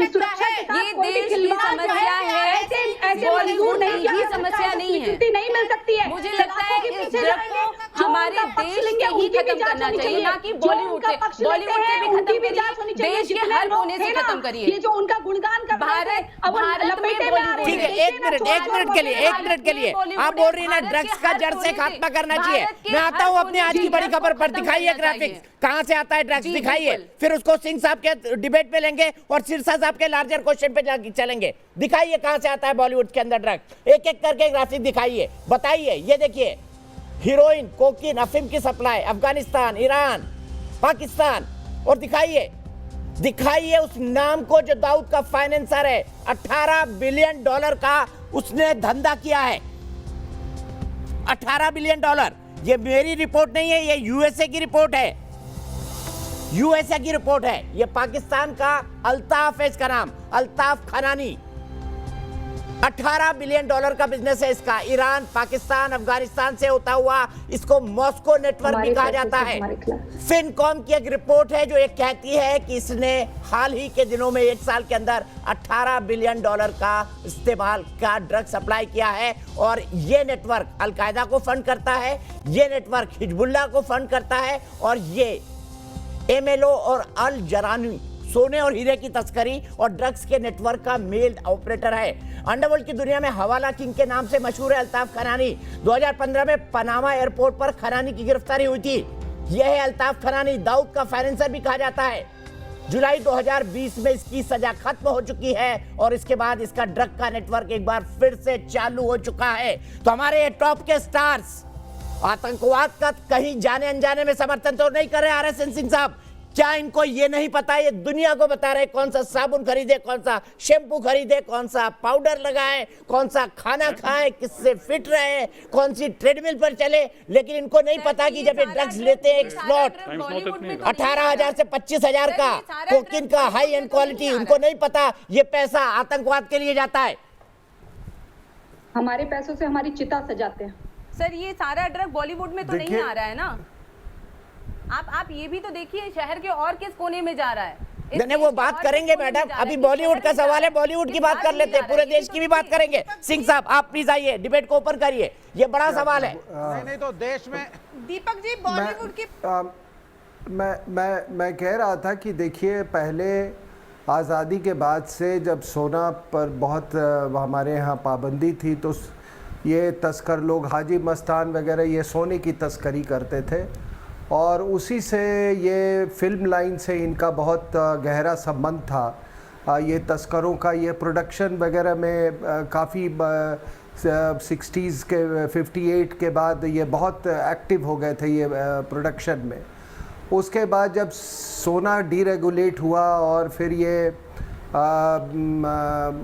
सुरक्षा के साथ कोई भी खिलवाड़ है, ऐसे मंजूर नहीं किया, समस्या नहीं है, नहीं मिल सकती है। मुझे लगता है इस ड्रग को हमारे देश से ही खत्म करना चाहिए, ना कि बॉलीवुड से भी खत्म करिए, देश के हर कोने से खत्म करिए। ये जो उनका गुणगान कर भारत में ठीक है, एक मिनट के लिए आप बोल रही ना ड्रग्स का जड़ से खात्मा करना चाहिए। मैं आता हूँ अपने आज की बड़ी खबर पर, दिखाइए ग्राफिक्स कहां से आता है ड्रग्स, दिखाइए, फिर उसको सिंह साहब के डिबेट पे लेंगे और सिरसा साहब के लार्जर क्वेश्चन पे चलेंगे। दिखाइए कहां से आता है बॉलीवुड के अंदर ड्रग्स, एक एक करके ग्राफिक दिखाइए, बताइए। ये देखिए, हीरोइन, कोकीन, अफीम की सप्लाई अफगानिस्तान, ईरान, पाकिस्तान, और दिखाइए उस नाम को जो दाऊद का फाइनेंसर है, $18 बिलियन का उसने धंधा किया है। $18 बिलियन। ये मेरी रिपोर्ट नहीं है, ये यूएसए की रिपोर्ट है, यूएसए की रिपोर्ट है। ये पाकिस्तान का अल्ताफ है, इसका नाम अल्ताफ खनानी। $18 बिलियन का बिजनेस है इसका। ईरान, पाकिस्तान, अफगानिस्तान से होता हुआ इसको मॉस्को नेटवर्क भी कहा जाता है। फिनकॉम की एक रिपोर्ट है जो ये कहती है कि इसने हाल ही के दिनों में 1 साल के अंदर $18 बिलियन का इस्तेमाल का ड्रग सप्लाई किया है। और ये नेटवर्क अलकायदा को फंड करता है, ये नेटवर्क हिजबुल्लाह को फंड करता है, और ये एमएलओ और अल जरानी सोने और हीरे की तस्करी और ड्रग्स के नेटवर्क का मेल ऑपरेटर है। अंडरवर्ल्ड की दुनिया में हवाला किंग के नाम से मशहूर है अल्ताफ खनानी। 2015 में पनामा एयरपोर्ट पर खनानी की गिरफ्तारी हुई थी। यह है अल्ताफ खनानी, दाऊद का फाइनेंसर भी कहा जाता है। जुलाई 2020 में इसकी सजा खत्म हो चुकी है और इसके बाद इसका ड्रग का नेटवर्क एक बार फिर से चालू हो चुका है। तो हमारे टॉप के स्टार्स आतंकवाद का कहीं जाने अनजाने में समर्थन तो नहीं कर रहे आरएस सिंह साहब? क्या इनको ये नहीं पता? ये दुनिया को बता रहे कौन सा साबुन खरीदे, कौन सा शैम्पू खरीदे, कौन सा पाउडर लगाए, कौन सा खाना खाए, किससे फिट रहे, कौन सी ट्रेडमिल पर चले। लेकिन इनको नहीं पता कि जब ये ड्रग्स लेते हैं एक स्लॉट 18,000 से 25,000 का कोकीन का हाई एंड क्वालिटी, उनको नहीं पता ये पैसा आतंकवाद के लिए जाता है। हमारे पैसों से हमारी चिता सजाते हैं। सर ये सारा ड्रग बॉलीवुड में तो नहीं आ रहा है ना? आप ये भी तो देखिए शहर के और किस कोने में जा रहा है। नहीं, वो बात करेंगे मैडम, अभी बॉलीवुड का सवाल है, बॉलीवुड की बात कर लेते हैं, पूरे देश की भी बात करेंगे। सिंह साहब आप प्लीज आइए, डिबेट को ओपन करिए, ये बड़ा सवाल है। नहीं तो देश में दीपक जी बॉलीवुड की मैं कह रहा था कि देखिए पहले आज़ादी के बाद से जब सोना पर बहुत हमारे यहाँ पाबंदी थी तो ये तस्कर लोग हाजी मस्तान वगैरह ये सोने की तस्करी करते थे और उसी से ये फिल्म लाइन से इनका बहुत गहरा संबंध था। ये तस्करों का ये प्रोडक्शन वगैरह में काफ़ी 60s के 58 के बाद ये बहुत एक्टिव हो गए थे ये प्रोडक्शन में। उसके बाद जब सोना डीरेगुलेट हुआ और फिर ये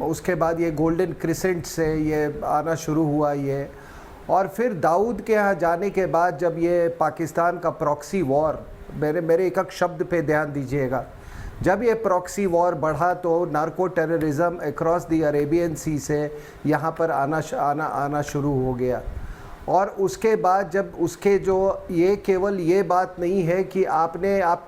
उसके बाद ये गोल्डन क्रिसेंट से ये आना शुरू हुआ ये, और फिर दाऊद के यहाँ जाने के बाद जब ये पाकिस्तान का प्रॉक्सी वॉर, मेरे एक एक शब्द पे ध्यान दीजिएगा, जब ये प्रॉक्सी वॉर बढ़ा तो narco terrorism across the Arabian sea से यहाँ पर आना शुरू हो गया। और उसके बाद जब उसके जो ये केवल ये बात नहीं है कि आप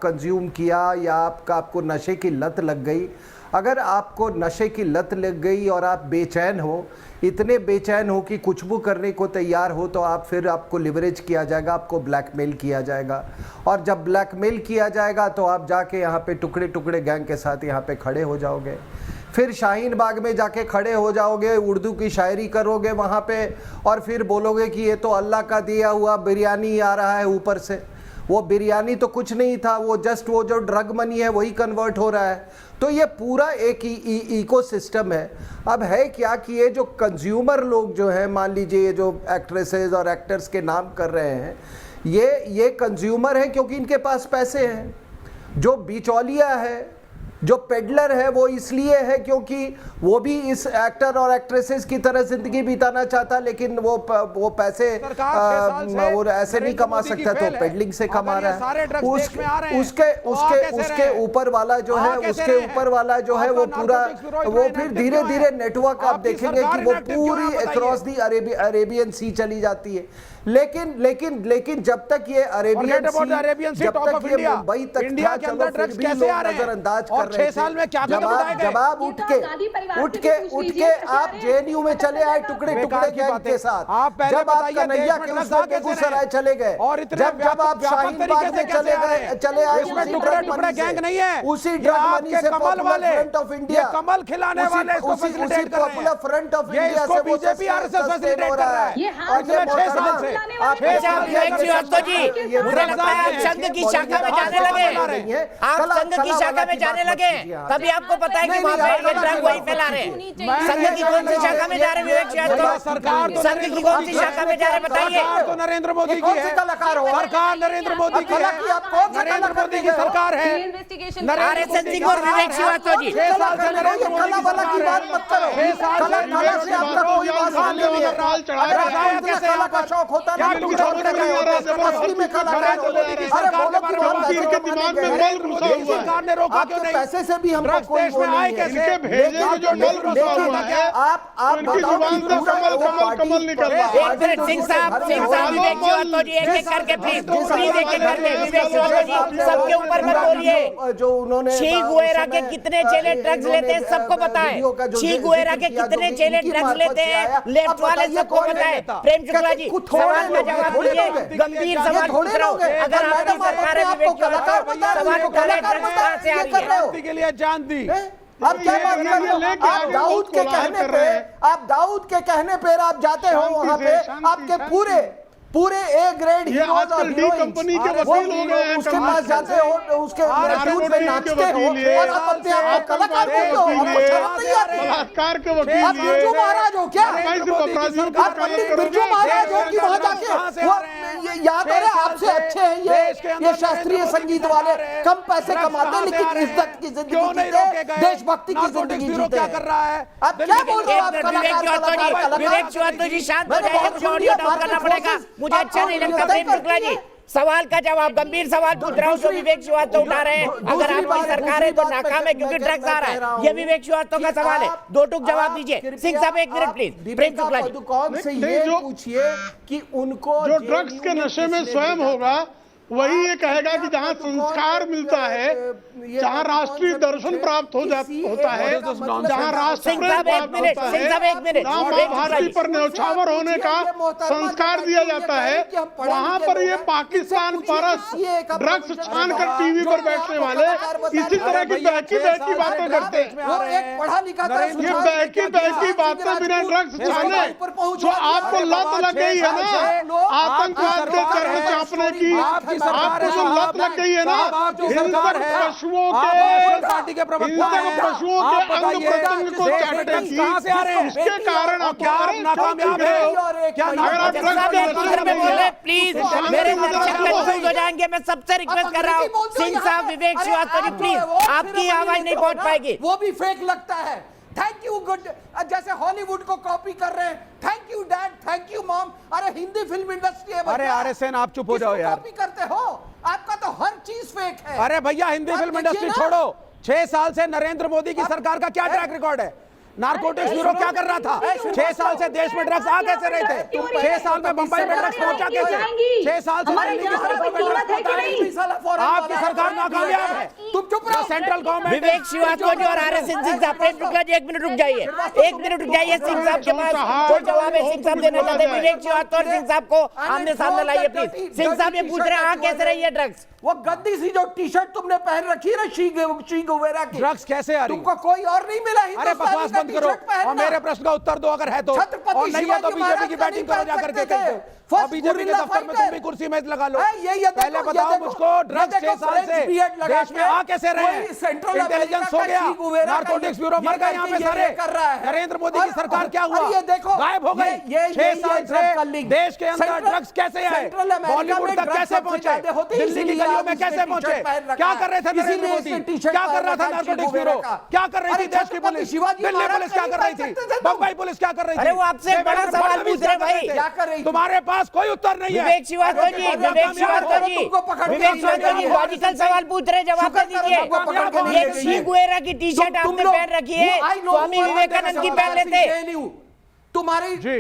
कंज्यूम किया या आपको नशे की लत लग गई। अगर आपको नशे की लत लग गई और आप बेचैन हो, इतने बेचैन हो कि कुछ भी करने को तैयार हो, तो आपको लिवरेज किया जाएगा, आपको ब्लैकमेल किया जाएगा। और जब ब्लैकमेल किया जाएगा तो आप जाके यहाँ पे टुकड़े टुकड़े गैंग के साथ यहाँ पे खड़े हो जाओगे, फिर शाहीन बाग में जाके खड़े हो जाओगे, उर्दू की शायरी करोगे वहाँ पे और फिर बोलोगे कि ये तो अल्लाह का दिया हुआ बिरयानी आ रहा है ऊपर से। वो बिरयानी तो कुछ नहीं था, वो जस्ट वो जो ड्रग मनी है वही कन्वर्ट हो रहा है। तो ये पूरा एक इकोसिस्टम है। अब है क्या कि ये जो कंज्यूमर लोग जो हैं, मान लीजिए ये जो एक्ट्रेसेस और एक्टर्स के नाम कर रहे हैं, ये कंज्यूमर हैं क्योंकि इनके पास पैसे हैं। जो बिचौलिया है, जो पेडलर है, वो इसलिए है क्योंकि वो भी इस एक्टर और एक्ट्रेसेस की तरह जिंदगी बिताना चाहता, लेकिन वो पैसे वो ऐसे नहीं कमा सकता, तो पेडलिंग से कमा रहा है। उसके ऊपर वाला जो है, उसके ऊपर वाला जो है वो पूरा, वो फिर धीरे धीरे नेटवर्क आप देखेंगे कि वो पूरी अक्रॉस दी अरेबियन सी चली जाती है। लेकिन जब तक ये अरेबियन सी, जब तक ये मुंबई तक था, चलो फिर भी लोग नजरअंदाज कर रहे थे। जब आप उठ के आप जेएनयू में चले आए टुकड़े टुकड़े गैंग के साथ, जब आप कन्हैया के उसमें बेगूसराय चले गए, जब आप शाहीन बाग में चले आए, उसी ड्रग मनी से पॉपुलर फ्रंट ऑफ इंडिया, कमल खिलाने वाले उसी पॉपुलर फ्रंट ऑफ इंडिया से वो सस्टेन हो रहा है। संघ की शाखा में जाने लगे, आप संघ की शाखा में जाने लगे, तभी आपको पता है कि वहाँ पे ये ड्रग वही फैला रहे हैं। संघ की कौन सी शाखा में जा रहे हैं? सरकार संघ की कौन सी शाखा में जा रहे, बताइए? तो नरेंद्र मोदी की है, सरकार नरेंद्र मोदी की है, नरेंद्र मोदी की सरकार है। आरएसएस को विवेक श्रीवास्तव जी, 6 साल से नरेंद्र मोदी की सरकार है। 6 साल से आपका कोई बात नहीं है। होता ना क्या तुम कुछ छोड़ समझ के नहीं गए आ रहा होते, है, असली में कलाकार नरेंद्र होते। मोदी की अरे सरकार बोलो के कि बारे में हम मोदी पैसे के दिमाग में कमाने बल गए। घुसा देखिए, हुआ है। सरकार ने रोका क्यों आपके नहीं? पैसे से भी हमको ड्रग्स कोई देश वो में नहीं आए है। कैसे? इनके भेजे में जो डल घुसा हुआ है, आप इनकी बताओ जुबान कि से पूरा कमल वो कमल पार्टी- कमल निकल रहा है। एक मिनट सिंह साहब विवेक श्रीवास्तव जी एक एक करके प्लीज एक एक करके विवेक श्रीवास्तव जी सबके ऊपर मत बोलिए। जो उन्होंने ची गुएरा के कितने चेले ड्रग्स लेते हैं सबको पता है। ची गुएरा के कितने चेले ड्रग्स लेते हैं लेफ्ट वाले सबको पता है। प्रेम शुक्ला जी सवाल का जवाब दीजिए, गंभीर सवाल पूछ रहा हूँ। अगर आपकी सरकार है विवेक श्रीवास्तव सवाल उठा रहे ड्रग्स कहाँ से आ रही है? के लिए जान दी। आप क्या बात कर रहे हो? आप दाऊद के कहने पे, आप दाऊद के कहने पे आप जाते हो वहां पे, आपके पूरे ए ग्रेड हीरोज और आजकल डी हीरोइंस, कंपनी के वो वकील हो गए हैं, उसके कमाल पास जाते हो, उसके मौजूद में नाचते हो और आप अपने आप को कलाकार बोलते हो। आपको शर्म नहीं आती? बलात्कार के आप वकील बिरजू महाराज हो क्या? आप पंडित बिरजू महाराज हो कि वहां जाके वो याद है आपसे अच्छे हैं ये शास्त्रीय संगीत वाले, कम पैसे कमाते हैं लेकिन इज्जत की जिंदगी जीते, देशभक्ति की जिंदगी जीते। क्या कर रहा है? आप क्या बोल रहे हो? आप विवेक श्रीवास्तव जी शांत हो जाइए, मुझे ऑडियो डाउन करना पड़ेगा, मुझे अच्छा नहीं लगता। प्रेम शुक्ला जी सवाल का जवाब, गंभीर सवाल पूछ रहा हूँ जो विवेक श्रीवास्तव उठा रहे हैं। अगर आपकी सरकार है तो नाकाम है क्योंकि ड्रग्स आ रहा है, ये विवेक श्रीवास्तव का सवाल है। दो टूक जवाब दीजिए। सिंह साहब एक मिनट प्लीज। प्रेम शुक्ला जी कौन से ये पूछिए कि उनको जो ड्रग्स के नशे में स्वयं होगा वही ये कहेगा कि जहाँ संस्कार मिलता है, जहाँ राष्ट्रीय दर्शन प्राप्त होता है, जहाँ राष्ट्र प्रेम प्राप्त होता है, जहाँ माँ भारती पर न्यौछावर होने का संस्कार दिया जाता है, वहाँ पर ये पाकिस्तान परस ड्रग्स छान कर टीवी पर बैठने वाले इसी तरह की बहकी बातें करते हैं। ये बहकी बातें बिना ड्रग्स छाने जो आपको लत लग गई है ना आतंकवाद के चरम चापने की, आपको जो लत लग गई है ना हिंसक पशुओं के अंग प्रत्यंग को चाटने की, उसके कारण आप नाकामयाब है। क्या प्लीज मेरे दर्शक कंफ्यूज हो जाएंगे, मैं सबसे रिक्वेस्ट कर रहा हूँ। सिंह साहब विवेक श्रीवास्तव जी प्लीज, आपकी आवाज नहीं पहुंच पाएगी। वो भी फेक लगता है। थैंक यू गुड, जैसे हॉलीवुड को कॉपी कर रहे हैं। Thank you dad, thank you mom. अरे हिंदी फिल्म इंडस्ट्री है। अरे आर सेन आप चुप हो जाओ यार। कॉपी करते हो, आपका तो हर चीज फेक है। अरे भैया हिंदी फिल्म इंडस्ट्री छोड़ो, 6 साल से नरेंद्र मोदी की सरकार का क्या ट्रैक रिकॉर्ड है? नारकोटिक्स ब्यूरो क्या कर रहा था? 6 साल से देश में ड्रग्स आ कैसे रहे थे? 6 साल में बंबई में ड्रग्स पहुंचा कैसे? 6 साल से दिल्ली की सड़कों पे ड्रग्स पहुंचा नहीं। आपकी सरकार नाकामयाब है। तुम चुप रहो। सेंट्रल गवर्नमेंट विवेक श्रीवास्तव जी और आर.एस. सिंह साहब, प्रेम शुक्ला जी एक मिनट रुक जाइए, एक मिनट रुक जाइए। सिंह साहब के पास कोई जवाब है, सिंह साहब देना चाहते हैं। विवेक श्रीवास्तव और सिंह साहब को आमने सामने लाइए प्लीज। सिंह साहब ये पूछ रहे हैं आ कैसे रही है ड्रग्स? वो गंदी सी जो टी शर्ट तुमने पहन रखी है ना शी गुवेरा की, ड्रग्स कैसे आ रही? तुमको कोई और नहीं मिला? अरे बकवास बंद करो और मेरे प्रश्न का उत्तर दो अगर है तो, और नहीं है तो बीजेपी की बैटिंग करो जाकर के। और बीजेपी के दफ्तर में तुम भी कुर्सी में लगा लो। पहले बताओ मुझको ड्रग्स 6 साल से देश में आ कैसे रहे? इंटेलिजेंस हो गया, नारकोटिक्स ब्यूरो मर गए यहाँ पे सारे। नरेंद्र मोदी की सरकार क्या हुआ? गायब हो गई। 6 साल से देश के अंदर ड्रग्स कैसे आए? बॉलीवुड तक कैसे पहुंचे? दिल्ली की गलियों में कैसे पहुंचे? क्या कर रहे थे नरेंद्र मोदी? क्या कर रहा था नारकोटिक्स ब्यूरो? क्या कर रही थी देश की पुलिस? दिल्ली पुलिस क्या कर रही थी? बम्बई पुलिस क्या कर रही थी? अरे वो आपसे बड़ा सवाल पूछ रहे भाई, क्या कर रही? तुम्हारे पास कोई उत्तर नहीं है। विवेक श्रीवास्तव जी, विवेक श्रीवास्तव जी, विवेक श्रीवास्तव जी लॉजिकल सवाल पूछ रहे, जवाब दे दीजिए। ये ची गुएरा की टी शर्ट आपने पहन रखी है, स्वामी विवेकानंद की पहन लेते। तुम्हारी जी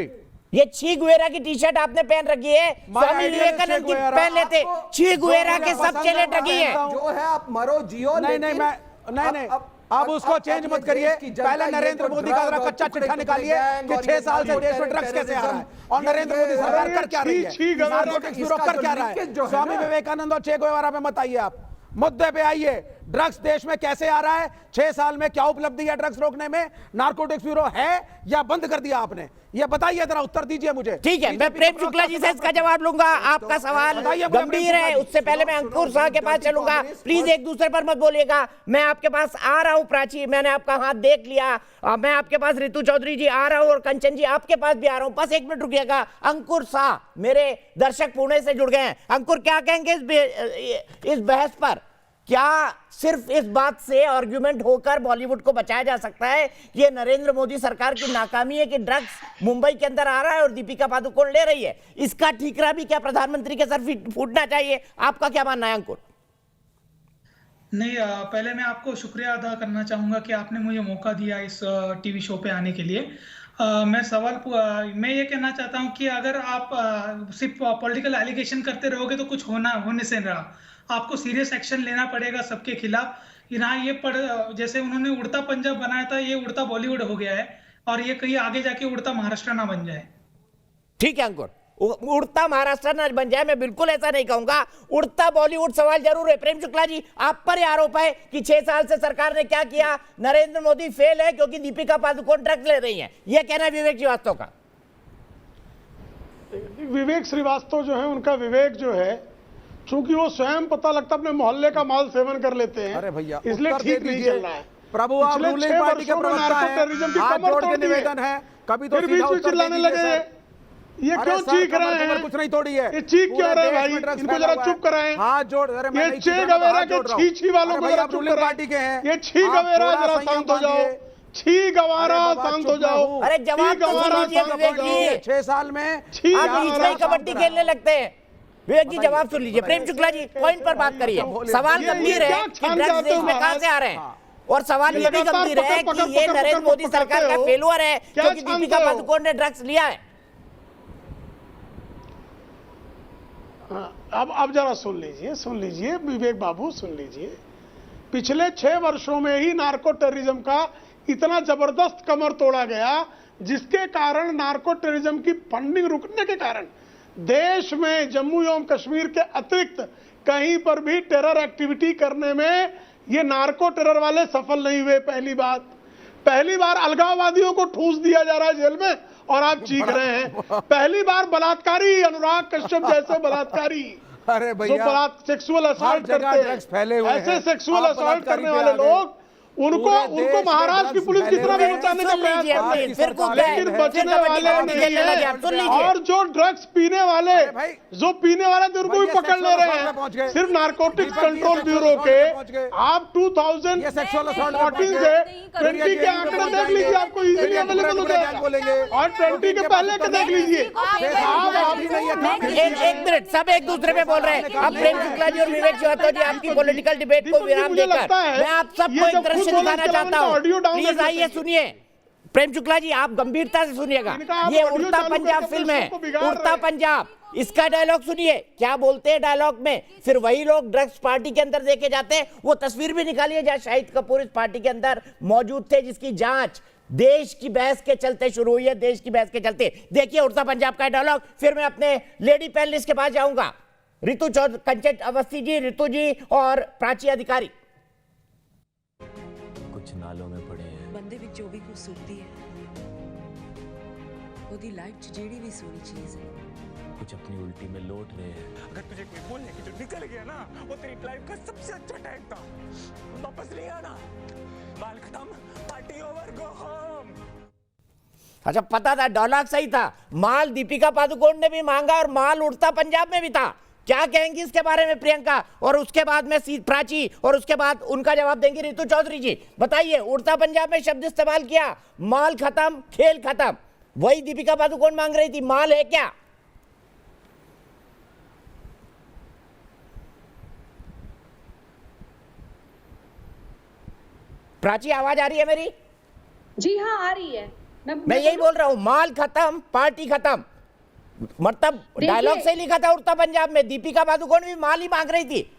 ये ची गुएरा की टी शर्ट आपने पहन रखी है, स्वामी विवेकानंद की पहन लेते। ची गुएरा के सब चेले ठगी है। जो है आप मरो जियो। नहीं अब उसको चेंज मत करिए। पहले नरेंद्र मोदी का जरा कच्चा चिट्ठा निकालिए कि 6 साल से देश में ड्रग्स कैसे आ रहा है और नरेंद्र मोदी सरकार कर क्या रही है, नारकोटिक्स ब्यूरो कर क्या रहा है। स्वामी विवेकानंद और चे गुएवारा पे मत आइए, आप मुद्दे पे आइए। ड्रग्स देश में कैसे आ रहा है? 6 साल में क्या उपलब्धि है ड्रग्स रोकने में? नारकोटिक्स ब्यूरो है या बंद कर दिया आपने? ये बताइए, जरा उत्तर दीजिए मुझे। ठीक है, मैं प्रेम शुक्ला जी से इसका जवाब लूंगा। आपका सवाल गंभीर है, उससे पहले मैं अंकुर शाह के पास चलूंगा। प्लीज एक दूसरे पर मत बोलिएगा। मैं आपके पास आ रहा हूं प्राची, मैंने आपका हाथ देख लिया। मैं आपके पास रितु चौधरी जी आ रहा हूं और कंचन जी आपके पास भी आ रहा हूं। बस एक मिनट रुकिएगा। अंकुर शाह, मेरे दर्शक पुणे से जुड़ गए हैं। अंकुर क्या कहेंगे इस बहस पर? क्या सिर्फ इस बात से आर्गुमेंट होकर बॉलीवुड को बचाया जा सकता है कि ये नरेंद्र मोदी सरकार की नाकामी है कि ड्रग्स मुंबई के अंदर आ रहा है और दीपिका पादुकोण ले रही है? इसका ठीकरा भी क्या प्रधानमंत्री के सर फूटना चाहिए? आपका क्या मानना है अंकुर? नहीं, पहले मैं आपको शुक्रिया अदा करना चाहूँगा कि आपने मुझे मौका दिया इस टीवी शो पे आने के लिए। मैं ये कहना चाहता हूँ कि अगर आप सिर्फ पॉलिटिकल एलिगेशन करते रहोगे तो कुछ होने से रहा, आपको सीरियस एक्शन लेना पड़ेगा सबके खिलाफ। यहाँ जैसे उन्होंने उड़ता पंजाब बनाया था, ये उड़ता बॉलीवुड हो गया है और ये कहीं आगे जाके उड़ता महाराष्ट्र ना बन जाए। ठीक है अंकुर, उड़ता महाराष्ट्र न बन जाए, मैं बिल्कुल ऐसा नहीं कहूंगा। उड़ता बॉलीवुड सवाल जरूर है। प्रेम शुक्ला जी, आप पर आरोप है कि 6 साल से सरकार ने क्या किया, नरेंद्र मोदी फेल है क्योंकि दीपिका पादुकोण ड्रग्स ले रही हैं, यह कहना है विवेक श्रीवास्तव का। विवेक श्रीवास्तव जो है, उनका विवेक जो है, चूंकि वो स्वयं पता लगता अपने मोहल्ले का माल सेवन कर लेते हैं, अरे भैया इसलिए ठीक नहीं चल रहा है। प्रभु, आप रूलिंग पार्टी के प्रवक्ता हैं, हाथ जोड़ के निवेदन है, कभी तो सीधा उत्तर चिल्लाने लगे। ये क्यों चीख रहे हैं? कुछ नहीं तोड़ी है, ये चीख क्यों रहे हैं भाई? इनको जरा चुप कराएं। हाथ जोड़, अरे मैं ये चे गवेरा के छी वालों को जरा चुप पार्टी के हैं, ये छी गवेरा जरा शांत हो जाओ, छी गवारा शांत हो जाओ। अरे जवाब तो दीजिए विवेक जी। 6 साल में आप बीच में कबड्डी खेलने लगते हैं। विवेक जी जवाब सुन लीजिए। प्रेम शुक्ला जी पॉइंट पर बात करिए। सवाल गंभीर है कि ड्रग्स देश में कहां से आ रहे हैं, और सवाल ये भी गंभीर है कि ये नरेंद्र मोदी सरकार का फेलुअर है क्योंकि दीपिका पादुकोण ने ड्रग्स लिया है। अब जरा सुन लीजिए विवेक बाबू, सुन लीजिए। पिछले 6 वर्षों में ही नार्को टेररिज्म का इतना जबरदस्त कमर तोड़ा गया, जिसके कारण नार्को टेररिज्म की फंडिंग रुकने के कारण देश में जम्मू एवं कश्मीर के अतिरिक्त कहीं पर भी टेरर एक्टिविटी करने में ये नार्को टेरर वाले सफल नहीं हुए। पहली बार अलगाववादियों को ठूस दिया जा रहा है जेल में और आप चीख रहे हैं। पहली बार बलात्कारी, अनुराग कश्यप जैसे बलात्कारी, अरे भैया सेक्सुअल असॉल्ट करते हैं, ऐसे सेक्सुअल असॉल्ट करने वाले लोग, उनको महाराष्ट्र की पुलिस कितना भी बचाने का प्रयास करती है, लेकिन बचने वाले नहीं है। और जो ड्रग्स पीने वाले थे उनको भी पकड़ ले रहे हैं। सिर्फ नारकोटिक्स कंट्रोल ब्यूरो के आप 2014 से 20 के आंकड़े देख लीजिए, आपको इजीली अवेलेबल हो जाएगा, और 20 के पहले के देख लीजिए। एक मिनट, सब एक दूसरे पे बोल रहे हैं। अब प्रेम शुक्ला जी और विवेक श्रीवास्तव जी आपकी पॉलिटिकल डिबेट को विराम देकर मैं आप सबको एक दृश्य दिखाना चाहता हूं। प्लीज आइए, सुनिए। प्रेम शुक्ला जी आप गंभीरता से सुनिएगा। ये उड़ता पंजाब फिल्म है, उड़ता पंजाब, इसका डायलॉग सुनिए। क्या बोलते हैं डायलॉग में? फिर वही लोग ड्रग्स पार्टी के अंदर देखे जाते हैं। वो तस्वीर भी निकालिए जहां शाहिद कपूर इस पार्टी के अंदर मौजूद थे, जिसकी जांच देश की बहस के चलते शुरू हुई है, देश की बहस के चलते। देखिए उड़ता पंजाब का डायलॉग। फिर मैं अपने लेडी पैनलिस्ट के पास जाऊंगा, रितु चौधरी, कंचन अवस्थी जी, रितु जी और प्राची अधिकारी। कुछ नालों में पड़े हैं बंदे विच जो भी खूबसूरती है, ओदी लाइफ च जेड़ी भी सोनी चीज है, कुछ अपनी उल्टी में लौट रहे हैं। अगर तुझे कोई बोलने की जो निकल गया ना, वो तेरी लाइफ का सबसे अच्छा टाइम था, वापस नहीं आना, बाल खत्म, पार्टी ओवर, गो होम। अच्छा, पता था, डायलॉग सही था। माल दीपिका पादुकोण ने भी मांगा और माल उड़ता पंजाब में भी था। क्या कहेंगी इसके बारे में प्रियंका, और उसके बाद में प्राची, और उसके बाद उनका जवाब देंगी रितु चौधरी जी। बताइए, उड़ता पंजाब में शब्द इस्तेमाल किया, माल खत्म, खेल खत्म, वही दीपिका पादुकोण मांग रही थी। माल है क्या? प्राची आवाज आ रही है मेरी? जी हाँ, आ रही है। मैं यही बोल रहा हूं, माल खत्म, पार्टी खत्म, मतलब डायलॉग से लिखा था उड़ता पंजाब में। दीपिका पादुकोण भी माल ही मांग रही थी।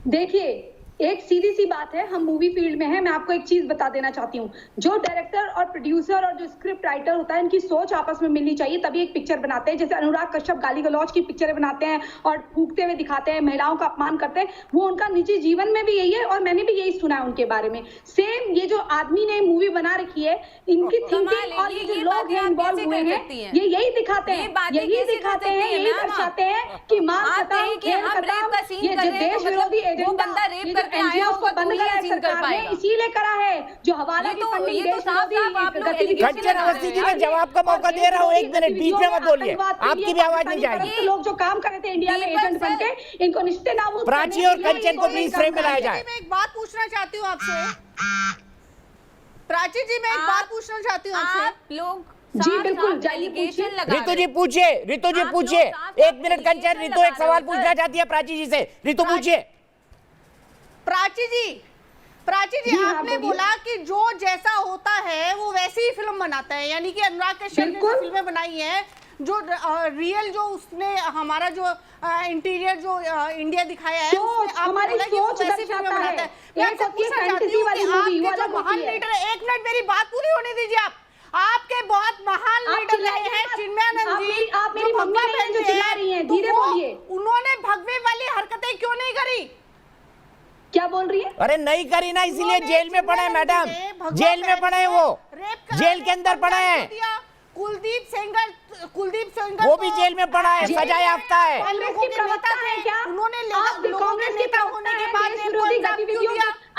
देखिए, एक सीधी सी बात है, हम मूवी फील्ड में हैं। मैं आपको एक चीज बता देना चाहती हूँ, जो डायरेक्टर और प्रोड्यूसर और जो स्क्रिप्ट राइटर होता है, इनकी सोच आपस में मिलनी चाहिए, तभी एक पिक्चर बनाते हैं। जैसे अनुराग कश्यप गाली गलौज की पिक्चरें बनाते हैं और फूकते हुए दिखाते हैं, महिलाओं का अपमान करते हैं, वो उनका निजी जीवन में भी यही है, और मैंने भी यही सुना है उनके बारे में। सेम ये जो आदमी ने मूवी बना रखी है, इनकी थिंकिंग और ये जो लोग हैं इन्वॉल्व हुए हैं, ये यही दिखाते हैं, यही दिखाते हैं, यही दर्शाते हैं कि मां खत्म, खेल खत्म, ये जो देश विरोधी एजेंडा, है उसको बंद करा है सरकार ने, इसीलिए करा है जो हवाला की फंडिंग देश विरोधी कंचन अवस्थी जी, मैं जवाब का मौका दे रहा हूँ, 1 मिनट बीच में मत बोलिए, आपकी भी आवाज नहीं जाएगी। लोग जो काम कर रहे थे इंडिया में एजेंट बनके, इनको निश्चित नाबूद प्राची और कंचन को प्लीज फ्रेम में लाया जाए। मैं एक बात पूछना चाहती हूँ आपसे, प्राची जी, मैं एक बात पूछना चाहती हूँ आपसे। आप लोग जी बिल्कुल, एलिगेशन लगा रितु जी पूछिए, रितु जी पूछिए, 1 मिनट कंचन, रितु एक सवाल पूछना चाहती है प्राची जी से, रितु पूछिए। प्राची जी आपने बोला कि जो जैसा होता है वो वैसी ही फिल्म बनाता है, यानी कि अनुराग कश्यप ने जो फिल्में बनाई है, जो रियल जो उसने हमारा जो इंटीरियर जो इंडिया दिखाया है, हमारी सोच दर्शाता है। मैं पूछना चाहती हूँ कि आपके जो महान लीडर, 1 मिनट मेरी बात पूरी होने दीजिए। आपके बहुत महान लीडर रहे हैं चिन्मयानंद जी, आप मेरी मम्मी बहन जो चिल्ला रही हैं, धीरे बोलिए। उन्होंने भगवे वाली हरकतें क्यों नहीं करी? क्या बोल रही है? अरे नहीं करी ना, इसीलिए जेल में पड़े मैडम, जेल में पड़े हैं, वो जेल के अंदर पड़े हैं। कुलदीप सेंगर वो भी जेल में पड़ा है, सजा याफ्ता है। उन्होंने लोगों के नेता होने के बाद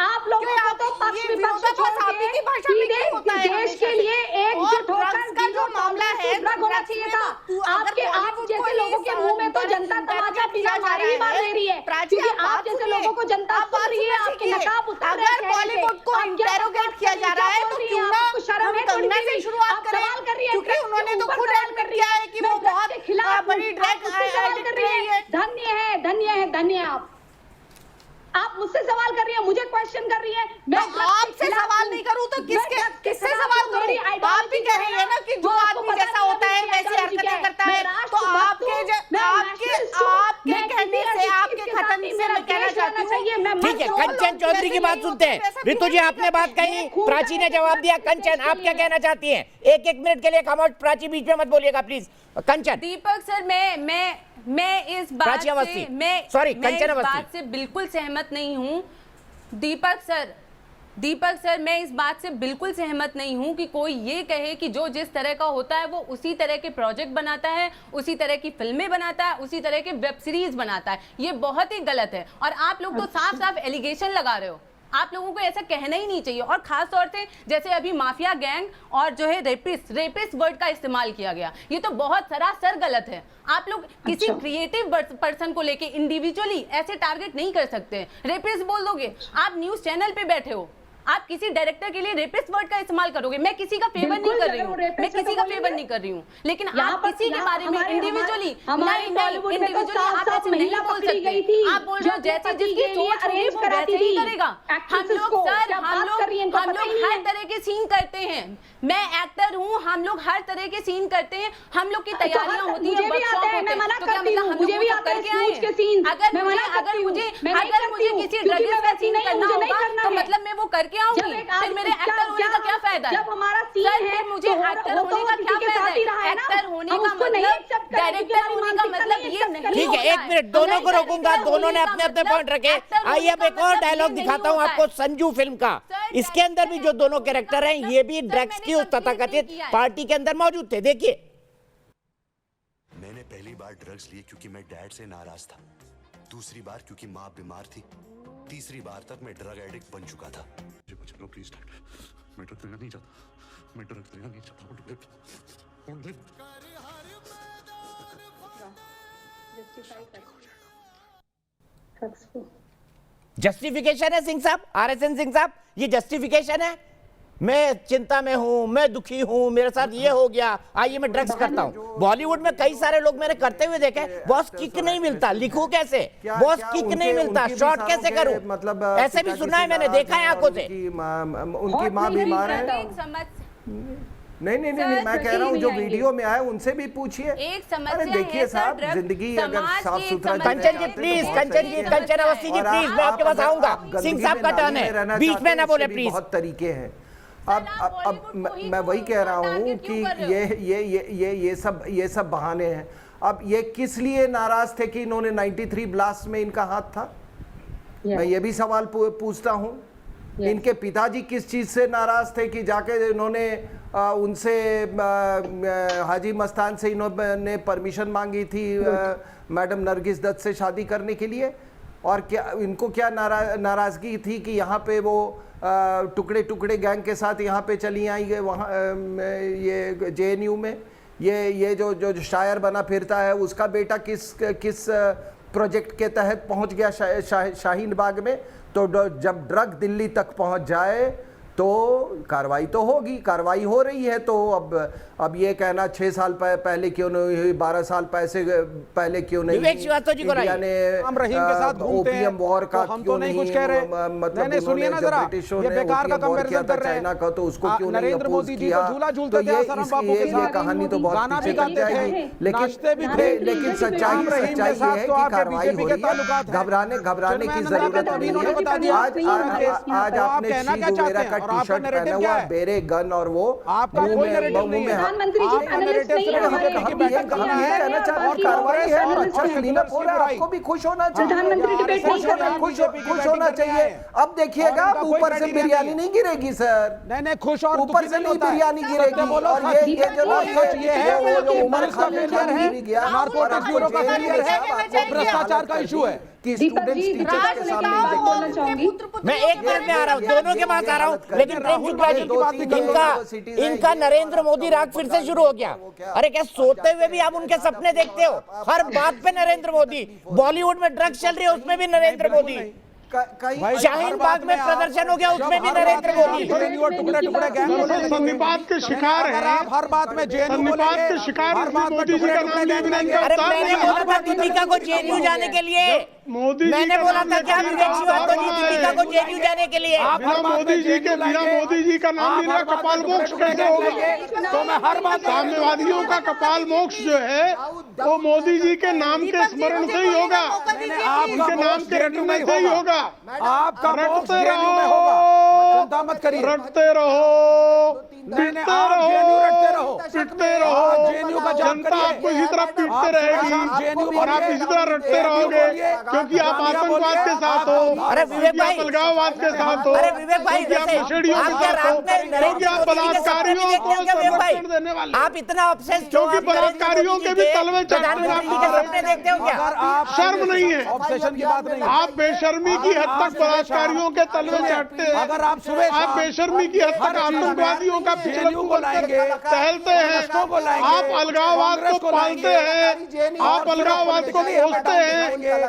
आप लोगों को तो पक्ष विपक्ष छोड़ के सीधे देश के लिए एकजुट होकर का जो मामला है होना चाहिए था। आपके आप जैसे लोगों के मुंह में तो जनता तमाचा पीना हमारी ही बात ले रही है, क्योंकि आप जैसे लोगों को जनता सुन रही है, आपके नकाब उतार रहे हैं। अगर बॉलीवुड को इंटेरोगेट किया जा रहा है तो क्यों ना शर्म है कंगना से शुरुआत करें, क्योंकि उन्होंने तो खुद एडमिट किया है कि वो बहुत बड़ी ड्रग एडिक्ट रही है। धन्य है आप मुझसे सवाल कर रही हैं, मुझे क्वेश्चन कर रही हैं। मैं आपसे सवाल नहीं करूं तो किससे सवाल करूं? आप भी कह रही है ना कि जो आदमी जैसा होता है वैसी हरकतें करता है, तो आपके कहने से, आपके खत्म से मैं कहना चाहती हूँ। ठीक है, कंचन चौधरी की बात सुनते हैं। रितु जी आपने बात कही, प्राची ने जवाब दिया। कंचन आप क्या कहना चाहती हैं? 1 मिनट के लिए कम आउट, प्राची बीच में मत बोलिएगा प्लीज। कंचन। दीपक सर, मैं इस बात से बिल्कुल सहमत नहीं हूँ। दीपक सर मैं इस बात से बिल्कुल सहमत नहीं हूँ कि कोई ये कहे कि जो जिस तरह का होता है वो उसी तरह के प्रोजेक्ट बनाता है, उसी तरह की फिल्में बनाता है, उसी तरह के वेब सीरीज बनाता है। ये बहुत ही गलत है और आप लोग तो साफ साफ एलिगेशन लगा रहे हो। आप लोगों को ऐसा कहना ही नहीं चाहिए। और खास तौर से जैसे अभी माफिया गैंग और जो है रेपिस्ट वर्ड का इस्तेमाल किया गया, ये तो बहुत सरासर गलत है। आप लोग किसी क्रिएटिव पर्सन को लेके इंडिविजुअली ऐसे टारगेट नहीं कर सकते। रेपिस्ट बोल दोगे, आप न्यूज चैनल पे बैठे हो, आप किसी डायरेक्टर के लिए रेपिस्ट वर्ड का इस्तेमाल करोगे। मैं किसी का फेवर नहीं कर रही हूँ, मैं किसी का फेवर नहीं कर रही हूँ, लेकिन आप किसी के बारे में इंडिविजुअली इंडिविजुअली आप ऐसे नहीं बोल सकते। आप बोल रहे हो जैसे जिसकी सोच होगी वो वैसे ही करेगा। हम लोग हर तरह के सीन करते हैं। मैं एक्टर हूँ, हम लोग हर तरह के सीन करते हैं। हम लोग की तैयारियां होती है, वर्कशॉप होते हैं, तो क्या मतलब हम लोग वो करके आए? अगर मुझे किसी ड्रग्स का सीन करना होगा तो मतलब मैं वो करके आऊंगी, फिर मेरे एक्टर होने का क्या फायदा है? जब हमारा सीन है, मुझे एक्टर होने का क्या फायदा है? एक्टर होने का मतलब, डायरेक्टर होने का मतलब ये नहीं। ठीक है, 1 मिनट, दोनों को रोकूंगा। दोनों ने अपने अपने पॉइंट रखे। आइए अब एक और डायलॉग दिखाता हूँ आपको संजू फिल्म का। इसके अंदर भी जो दोनों कैरेक्टर हैं ये भी ड्रग्स की उस तथाकथित पार्टी के अंदर मौजूद थे। देखिए, मैंने पहली बार ड्रग्स लिए क्योंकि मैं डैड से नाराज था, दूसरी बार क्योंकि माँ बीमार थी, तीसरी बार तक मैं ड्रग एडिक्ट बन चुका था। प्लीज मैं ड्रग्स लेना नहीं चाहता, मैं ड्रग्स लेना नहीं चाहता। जस्टिफिकेशन है सिंह साहब, RSN सिंह साहब, ये जस्टिफिकेशन है। मैं चिंता में हूं, मैं दुखी हूं, मेरे साथ ये हो गया, आइए मैं ड्रग्स करता हूं। बॉलीवुड में कई सारे लोग मैंने करते हुए देखे। बॉस किक नहीं मिलता, लिखूं कैसे? बॉस किक नहीं मिलता, शॉट कैसे करूं? मतलब ऐसे भी सुना है, मैंने देखा है आंखों से। उनकी माँ बीमार है। नहीं, मैं कह रहा हूँ जो वीडियो में आए उनसे भी पूछिए। अरे देखिए साहब, जिंदगी अगर साफ सुथरा। कंचन जी प्लीज, कंचन अवस्थी जी प्लीज, मैं आपके पास आऊंगा। सिंह साहब का टर्न है, बीच में ना बोले प्लीज। बहुत तरीके हैं। अब मैं वही कह रहा हूँ कि ये सब बहाने हैं। अब ये किस लिए नाराज थे कि इन्होंने 93 ब्लास्ट में इनका हाथ था? मैं ये भी सवाल पूछता हूँ। इनके पिताजी किस चीज से नाराज थे कि जाके इन्होंने उनसे हाजी मस्तान से इन्होंने परमिशन मांगी थी मैडम नरगिस दत्त से शादी करने के लिए? और क्या इनको क्या नाराजगी थी कि यहाँ पे वो टुकड़े टुकड़े गैंग के साथ यहाँ पे चली आई गए वहाँ ये JNU में ये जो शायर बना फिरता है उसका बेटा किस प्रोजेक्ट के तहत पहुँच गया शाहीन बाग में। तो जब ड्रग दिल्ली तक पहुँच जाए तो कार्रवाई तो होगी, कार्रवाई हो रही है। तो अब ये कहना 6 साल पहले क्यों नहीं हुई, 12 साल पहले क्यों नहीं, इंडिया ने ओपीएम वॉर का क्यों नहीं, मतलब सुनिए ना जरा, ये बेकार का कंपैरिजन कर रहे हैं चाइना का, तो उसको क्यों नहीं अपोज किया। तो ये कहानी तो बहुत पीछे तक जाएगी, लेकिन सच्चाई ये है कि कार्रवाई हो रही है, घबराने की जरूरत नहीं है। आज आपने गुवेरा का टी-शर्ट पहना हुआ, बेरे गन और वो प्रधानमंत्री जी पैनलिस्ट नहीं है हमारे, कहना चाहते हैं कार्रवाई है और अच्छा क्लीनअप हो रहा है, आपको भी खुश होना चाहिए, प्रधानमंत्री डिबेट नहीं कर रहे हैं, खुश होना चाहिए। अब देखिएगा ऊपर से बिरयानी नहीं गिरेगी सर, नहीं खुश और ऊपर से नहीं बिरयानी गिरेगी। और ये जो उमर का फेलियर है, नारकोटिक्स ब्यूरो का फेलियर है, भ्रष्टाचार का इशू है कि स्टूडेंट्स टीचर्स के सामने बोलना चाहूंगी। मैं एक बार में आ रहा हूँ, दोनों के पास आ रहा हूँ, लेकिन इनका नरेंद्र मोदी राग फिर से शुरू हो गया। अरे क्या सोते हुए भी आप उनके सपने देखते हो? हर बात पे नरेंद्र मोदी, बॉलीवुड में ड्रग्स चल रही है उसमें भी नरेंद्र मोदी, शाहीन बाग में प्रदर्शन हो गया उसमें भी नरेंद्र मोदी। सन्निपात के शिकार है, हर बात में सन्निपात के शिकार मोदी जी का नाम नहीं लेंगे। अरे मैंने बोला था दीपिका को JNU जाने के लिए, मैंने बोला था क्या विवेक श्रीवास्तव जी दीपिका को JNU जाने के लिए। बिना मोदी जी का नाम नहीं लिया कपाल मोक्ष कैसे होगा? तो मैं हर बात, साम्यवादियों का कपाल मोक्ष जो है वो मोदी जी के नाम के स्मरण से ही होगा, उनके नाम के रटने से ही होगा। आपका रटते रहो, चिंता मत करिए, रटते रहो, पिटते रहो, पिटते रहो, जनता आपको इसी तरह पीटते रहेगी और आप इसी तरह रटते रहोगे, क्योंकि आप आतंकवाद के साथ हो, अरे विवेक भाई, अलगाववाद के साथ हो, अरे विवेक भाई, क्योंकि आप नशेड़ियों के साथ हो, क्योंकि आप बलात्कारियों को संरक्षण देने वाले, आप इतना ऑब्सेस, क्योंकि बलात्कारियों के भी तलवे प्रधानमंत्री के सपने देखते हो क्या? शर्म नहीं है, ऑब्सेशन की बात नहीं, आप बेशर्मी की हद तक बलात्कारियों के तलवे चढ़ते हैं। अगर आप सुबह आप बेशर्मी की हद तक आतंकवादियों का टहलते हैं, आप अलगाववाद को पालते हैं, आप अलगाववाद को पोसते हैं।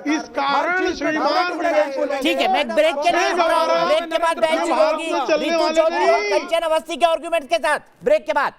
इस कारण श्रीमान, ठीक है, मैं ब्रेक के लिए ब्रेक के बाद बहस होगी रितु चौधरी और कंचन अवस्थी के आर्गुमेंट के साथ, ब्रेक के बाद।